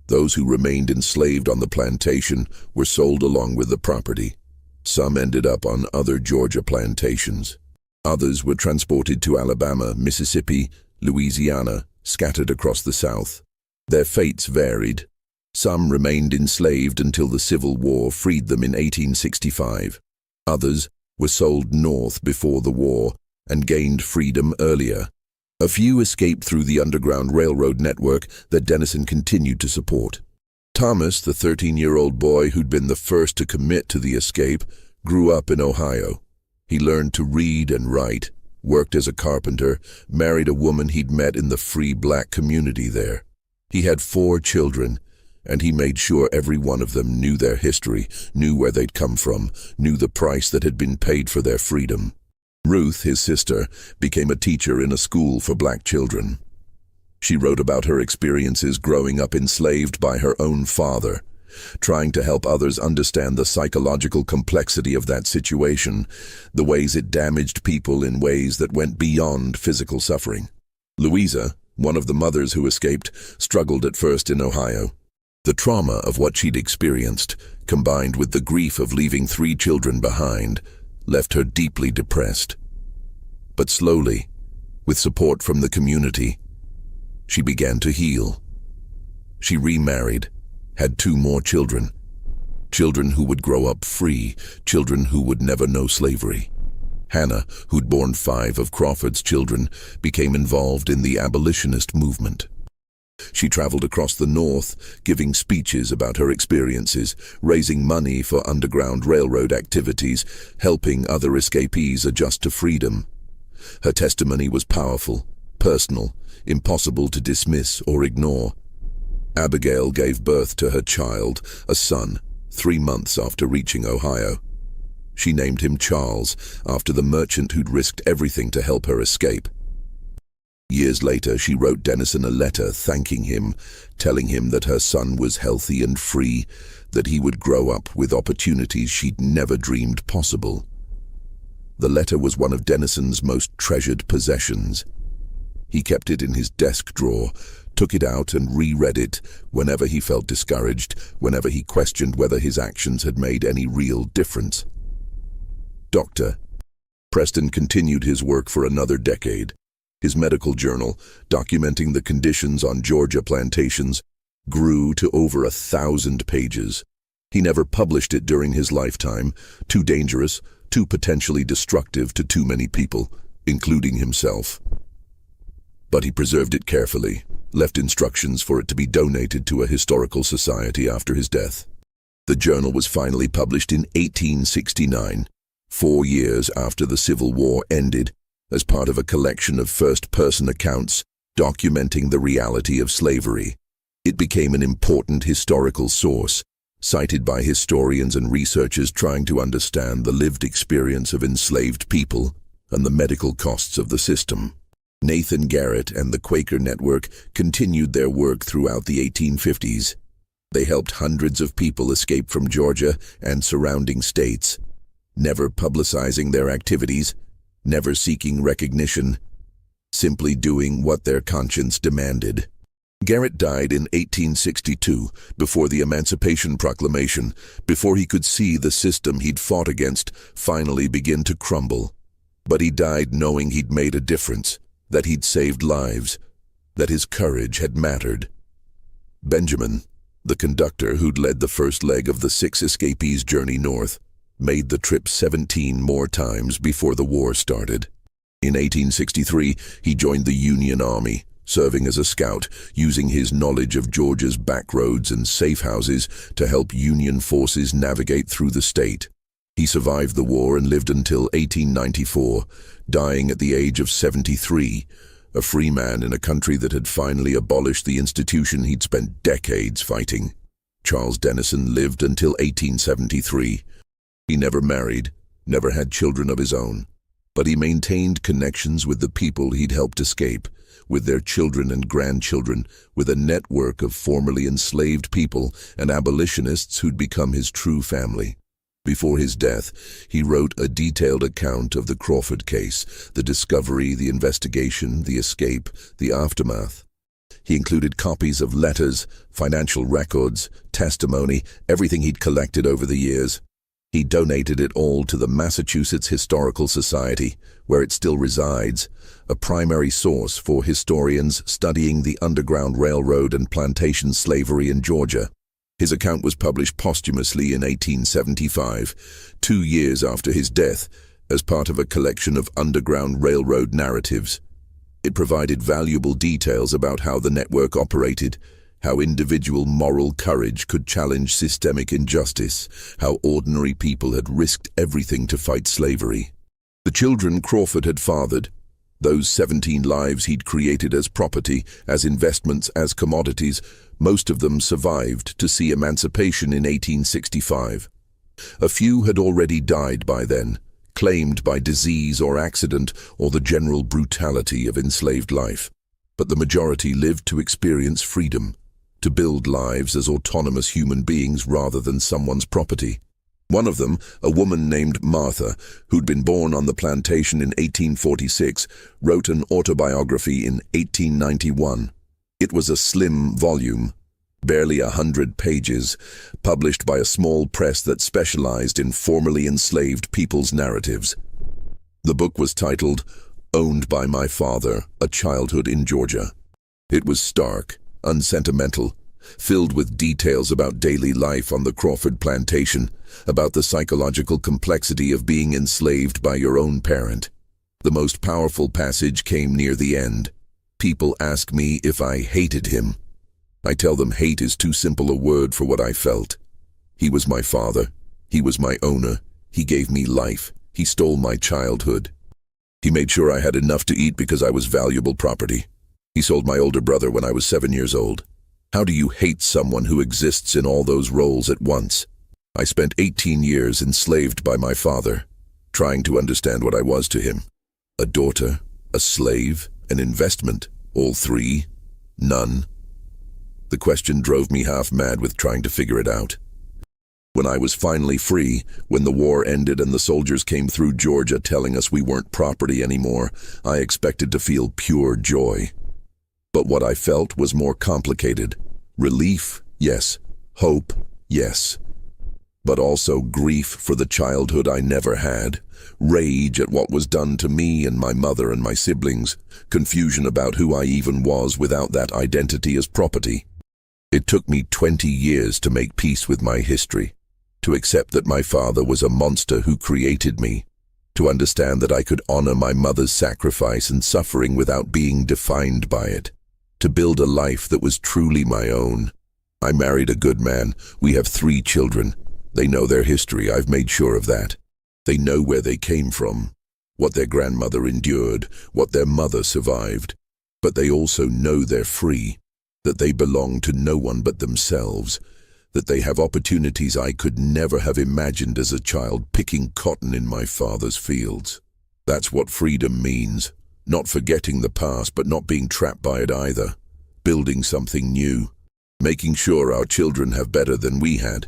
Those who remained enslaved on the plantation were sold along with the property. Some ended up on other Georgia plantations. Others were transported to Alabama, Mississippi, Louisiana, scattered across the South. Their fates varied. Some remained enslaved until the Civil War freed them in 1865. Others were sold north before the war and gained freedom earlier. A few escaped through the Underground Railroad network that Denison continued to support. Thomas, the 13-year-old boy who'd been the first to commit to the escape, grew up in Ohio. He learned to read and write, worked as a carpenter, married a woman he'd met in the free black community there. He had 4 children, and he made sure every one of them knew their history, knew where they'd come from, knew the price that had been paid for their freedom. Ruth, his sister, became a teacher in a school for black children. She wrote about her experiences growing up enslaved by her own father, trying to help others understand the psychological complexity of that situation, the ways it damaged people in ways that went beyond physical suffering. Louisa, one of the mothers who escaped, struggled at first in Ohio. The trauma of what she'd experienced, combined with the grief of leaving 3 children behind, left her deeply depressed. But slowly, with support from the community, she began to heal. She remarried, had 2 more children. Children who would grow up free, children who would never know slavery. Hannah, who'd borne 5 of Crawford's children, became involved in the abolitionist movement. She traveled across the North, giving speeches about her experiences, raising money for Underground Railroad activities, helping other escapees adjust to freedom. Her testimony was powerful, personal, impossible to dismiss or ignore. Abigail gave birth to her child, a son, 3 months after reaching Ohio. She named him Charles, after the merchant who'd risked everything to help her escape. Years later, she wrote Denison a letter thanking him, telling him that her son was healthy and free, that he would grow up with opportunities she'd never dreamed possible. The letter was one of Denison's most treasured possessions. He kept it in his desk drawer, took it out and reread it whenever he felt discouraged, whenever he questioned whether his actions had made any real difference. Dr. Preston continued his work for another decade. His medical journal, documenting the conditions on Georgia plantations, grew to over 1,000 pages. He never published it during his lifetime, too dangerous, too potentially destructive to too many people, including himself. But he preserved it carefully, left instructions for it to be donated to a historical society after his death. The journal was finally published in 1869, 4 years after the Civil War ended, as part of a collection of first-person accounts documenting the reality of slavery. It became an important historical source, cited by historians and researchers trying to understand the lived experience of enslaved people and the medical costs of the system. Nathan Garrett and the Quaker Network continued their work throughout the 1850s. They helped hundreds of people escape from Georgia and surrounding states, never publicizing their activities, never seeking recognition, simply doing what their conscience demanded. Garrett died in 1862, before the Emancipation Proclamation, before he could see the system he'd fought against finally begin to crumble. But he died knowing he'd made a difference, that he'd saved lives, that his courage had mattered. Benjamin, the conductor who'd led the first leg of the 6 escapees' journey north, made the trip 17 more times before the war started. In 1863, he joined the Union Army, serving as a scout, using his knowledge of Georgia's back roads and safe houses to help Union forces navigate through the state. He survived the war and lived until 1894, dying at the age of 73, a free man in a country that had finally abolished the institution he'd spent decades fighting. Charles Denison lived until 1873. He never married, never had children of his own, but he maintained connections with the people he'd helped escape, with their children and grandchildren, with a network of formerly enslaved people and abolitionists who'd become his true family. Before his death, he wrote a detailed account of the Crawford case, the discovery, the investigation, the escape, the aftermath. He included copies of letters, financial records, testimony, everything he'd collected over the years. He donated it all to the Massachusetts Historical Society, where it still resides, a primary source for historians studying the Underground Railroad and plantation slavery in Georgia. His account was published posthumously in 1875, 2 years after his death, as part of a collection of Underground Railroad narratives. It provided valuable details about how the network operated, how individual moral courage could challenge systemic injustice, how ordinary people had risked everything to fight slavery. The children Crawford had fathered, those 17 lives he'd created as property, as investments, as commodities, most of them survived to see emancipation in 1865. A few had already died by then, claimed by disease or accident or the general brutality of enslaved life. But the majority lived to experience freedom, to build lives as autonomous human beings rather than someone's property. One of them, a woman named Martha, who'd been born on the plantation in 1846, wrote an autobiography in 1891. It was a slim volume, barely 100 pages, published by a small press that specialized in formerly enslaved people's narratives. The book was titled, "Owned by My Father, A Childhood in Georgia." It was stark, unsentimental, filled with details about daily life on the Crawford plantation, about the psychological complexity of being enslaved by your own parent. The most powerful passage came near the end. People ask me if I hated him. I tell them hate is too simple a word for what I felt. He was my father. He was my owner. He gave me life. He stole my childhood. He made sure I had enough to eat because I was valuable property. He sold my older brother when I was 7 years old. How do you hate someone who exists in all those roles at once? I spent 18 years enslaved by my father, trying to understand what I was to him. A daughter, a slave, an investment, all three, none. The question drove me half mad with trying to figure it out. When I was finally free, when the war ended and the soldiers came through Georgia telling us we weren't property anymore, I expected to feel pure joy. But what I felt was more complicated. Relief, yes. Hope, yes. But also grief for the childhood I never had, rage at what was done to me and my mother and my siblings, confusion about who I even was without that identity as property. It took me 20 years to make peace with my history, to accept that my father was a monster who created me, to understand that I could honor my mother's sacrifice and suffering without being defined by it, to build a life that was truly my own. I married a good man. We have 3 children. They know their history. I've made sure of that. They know where they came from, what their grandmother endured, what their mother survived. But they also know they're free, that they belong to no one but themselves, that they have opportunities I could never have imagined as a child, picking cotton in my father's fields. That's what freedom means. Not forgetting the past, but not being trapped by it either. Building something new. Making sure our children have better than we had.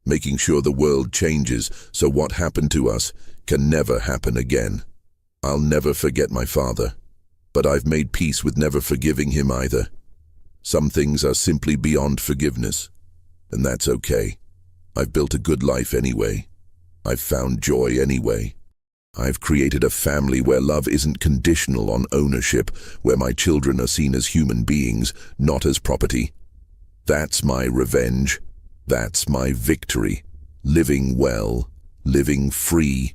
Making sure the world changes so what happened to us can never happen again. I'll never forget my father, but I've made peace with never forgiving him either. Some things are simply beyond forgiveness, and that's okay. I've built a good life anyway. I've found joy anyway. I've created a family where love isn't conditional on ownership, where my children are seen as human beings, not as property. That's my revenge. That's my victory. Living well, living free,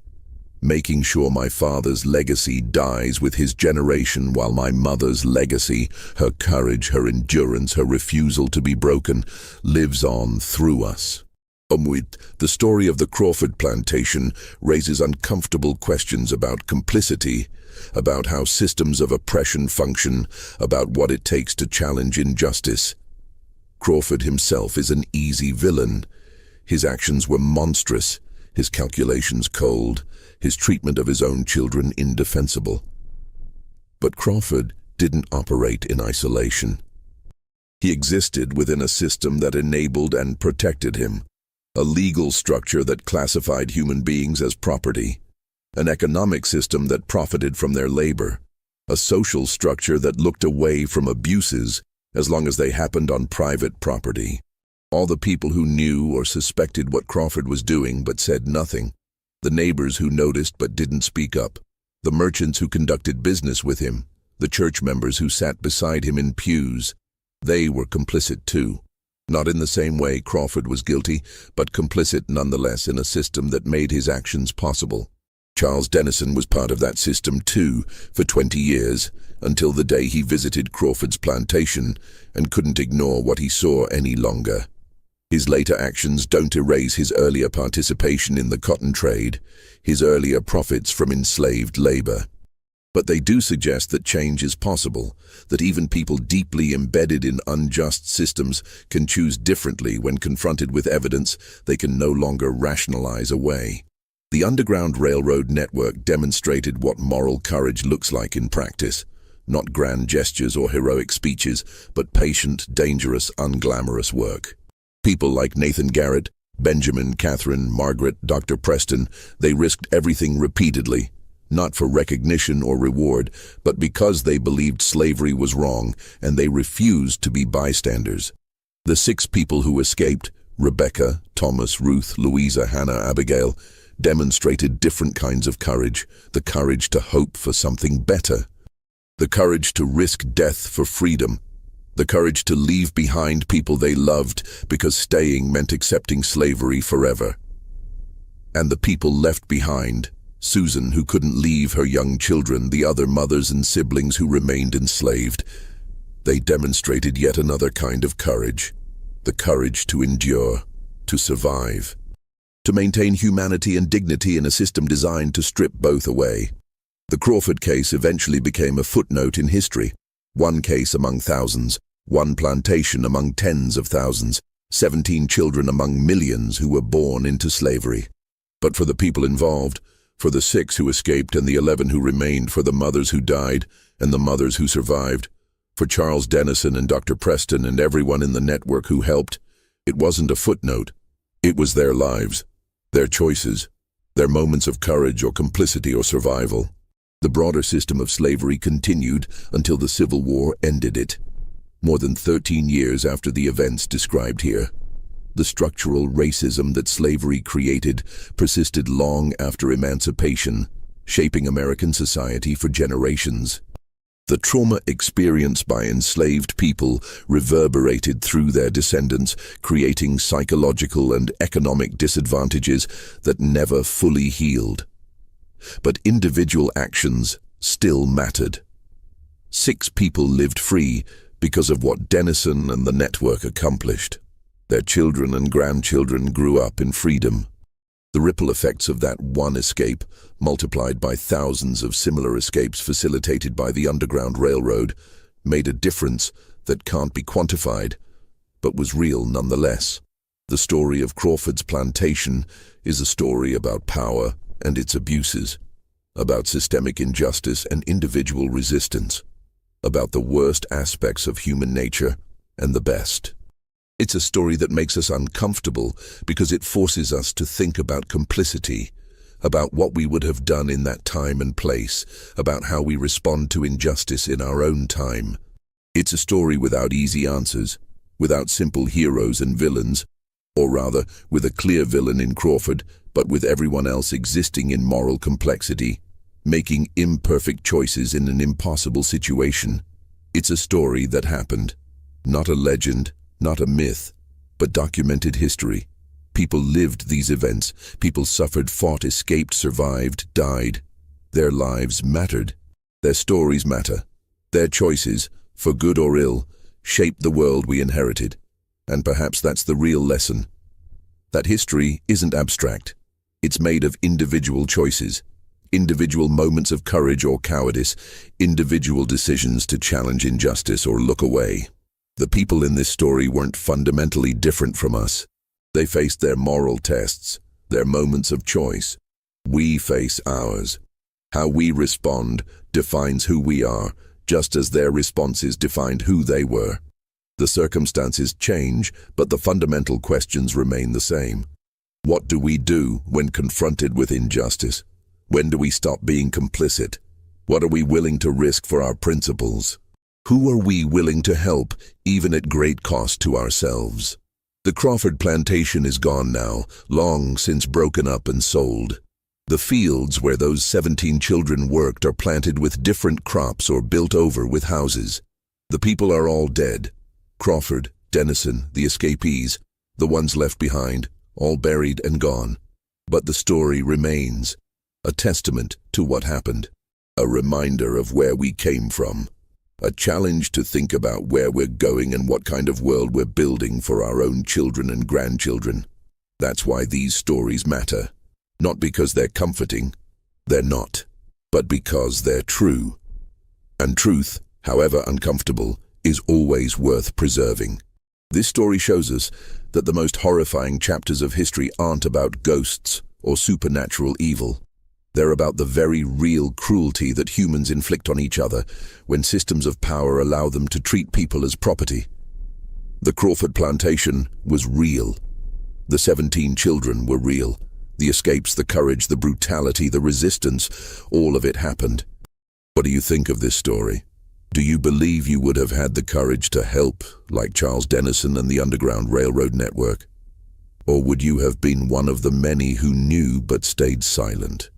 making sure my father's legacy dies with his generation while my mother's legacy, her courage, her endurance, her refusal to be broken, lives on through us. The story of the Crawford plantation raises uncomfortable questions about complicity, about how systems of oppression function, about what it takes to challenge injustice. Crawford himself is an easy villain. His actions were monstrous, his calculations cold, his treatment of his own children indefensible. But Crawford didn't operate in isolation. He existed within a system that enabled and protected him. A legal structure that classified human beings as property, an economic system that profited from their labor, a social structure that looked away from abuses as long as they happened on private property. All the people who knew or suspected what Crawford was doing but said nothing, the neighbors who noticed but didn't speak up, the merchants who conducted business with him, the church members who sat beside him in pews, they were complicit too. Not in the same way Crawford was guilty, but complicit nonetheless in a system that made his actions possible. Charles Dennison was part of that system too, for 20 years, until the day he visited Crawford's plantation and couldn't ignore what he saw any longer. His later actions don't erase his earlier participation in the cotton trade, his earlier profits from enslaved labor. But they do suggest that change is possible, that even people deeply embedded in unjust systems can choose differently when confronted with evidence they can no longer rationalize away. The Underground Railroad network demonstrated what moral courage looks like in practice. Not grand gestures or heroic speeches, but patient, dangerous, unglamorous work. People like Nathan Garrett, Benjamin, Catherine, Margaret, Dr. Preston, they risked everything repeatedly, not for recognition or reward, but because they believed slavery was wrong and they refused to be bystanders. The 6 people who escaped, Rebecca, Thomas, Ruth, Louisa, Hannah, Abigail, demonstrated different kinds of courage, the courage to hope for something better, the courage to risk death for freedom, the courage to leave behind people they loved because staying meant accepting slavery forever. And the people left behind, Susan, who couldn't leave her young children, the other mothers and siblings who remained enslaved, they demonstrated yet another kind of courage, the courage to endure, to survive, to maintain humanity and dignity in a system designed to strip both away. The Crawford case eventually became a footnote in history, one case among thousands, one plantation among tens of thousands, 17 children among millions who were born into slavery. But for the people involved, for the 6 who escaped and the 11 who remained, for the mothers who died and the mothers who survived, for Charles Dennison and Dr. Preston and everyone in the network who helped, it wasn't a footnote. It was their lives, their choices, their moments of courage or complicity or survival. The broader system of slavery continued until the Civil War ended it, more than 13 years after the events described here. The structural racism that slavery created persisted long after emancipation, shaping American society for generations. The trauma experienced by enslaved people reverberated through their descendants, creating psychological and economic disadvantages that never fully healed. But individual actions still mattered. 6 people lived free because of what Dennison and the network accomplished. Their children and grandchildren grew up in freedom. The ripple effects of that one escape, multiplied by thousands of similar escapes facilitated by the Underground Railroad, made a difference that can't be quantified, but was real nonetheless. The story of Crawford's plantation is a story about power and its abuses, about systemic injustice and individual resistance, about the worst aspects of human nature and the best. It's a story that makes us uncomfortable because it forces us to think about complicity, about what we would have done in that time and place, about how we respond to injustice in our own time. It's a story without easy answers, without simple heroes and villains, or rather, with a clear villain in Crawford, but with everyone else existing in moral complexity, making imperfect choices in an impossible situation. It's a story that happened, not a legend, not a myth, but documented history. People lived these events. People suffered, fought, escaped, survived, died. Their lives mattered. Their stories matter. Their choices, for good or ill, shaped the world we inherited. And perhaps that's the real lesson. That history isn't abstract. It's made of individual choices, individual moments of courage or cowardice, individual decisions to challenge injustice or look away. The people in this story weren't fundamentally different from us. They faced their moral tests, their moments of choice. We face ours. How we respond defines who we are, just as their responses defined who they were. The circumstances change, but the fundamental questions remain the same. What do we do when confronted with injustice? When do we stop being complicit? What are we willing to risk for our principles? Who are we willing to help, even at great cost to ourselves? The Crawford plantation is gone now, long since broken up and sold. The fields where those 17 children worked are planted with different crops or built over with houses. The people are all dead. Crawford, Denison, the escapees, the ones left behind, all buried and gone. But the story remains, a testament to what happened, a reminder of where we came from, a challenge to think about where we're going and what kind of world we're building for our own children and grandchildren. That's why these stories matter. Not because they're comforting, they're not, but because they're true. And truth, however uncomfortable, is always worth preserving. This story shows us that the most horrifying chapters of history aren't about ghosts or supernatural evil. They're about the very real cruelty that humans inflict on each other when systems of power allow them to treat people as property. The Crawford plantation was real. The 17 children were real. The escapes, the courage, the brutality, the resistance, all of it happened. What do you think of this story? Do you believe you would have had the courage to help, like Charles Denison and the Underground Railroad Network? Or would you have been one of the many who knew but stayed silent?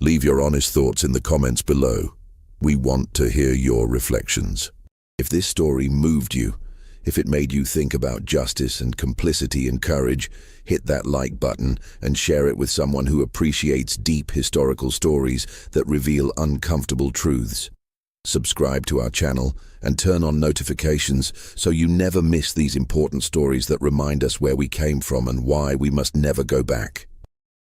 Leave your honest thoughts in the comments below. We want to hear your reflections. If this story moved you, if it made you think about justice and complicity and courage, hit that like button and share it with someone who appreciates deep historical stories that reveal uncomfortable truths. Subscribe to our channel and turn on notifications so you never miss these important stories that remind us where we came from and why we must never go back.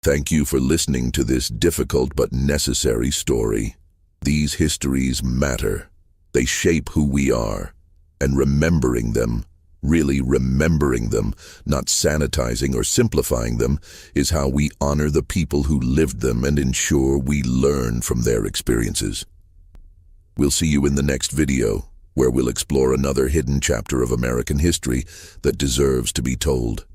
Thank you for listening to this difficult but necessary story. These histories matter. They shape who we are. And remembering them, really remembering them, not sanitizing or simplifying them, is how we honor the people who lived them and ensure we learn from their experiences. We'll see you in the next video, where we'll explore another hidden chapter of American history that deserves to be told.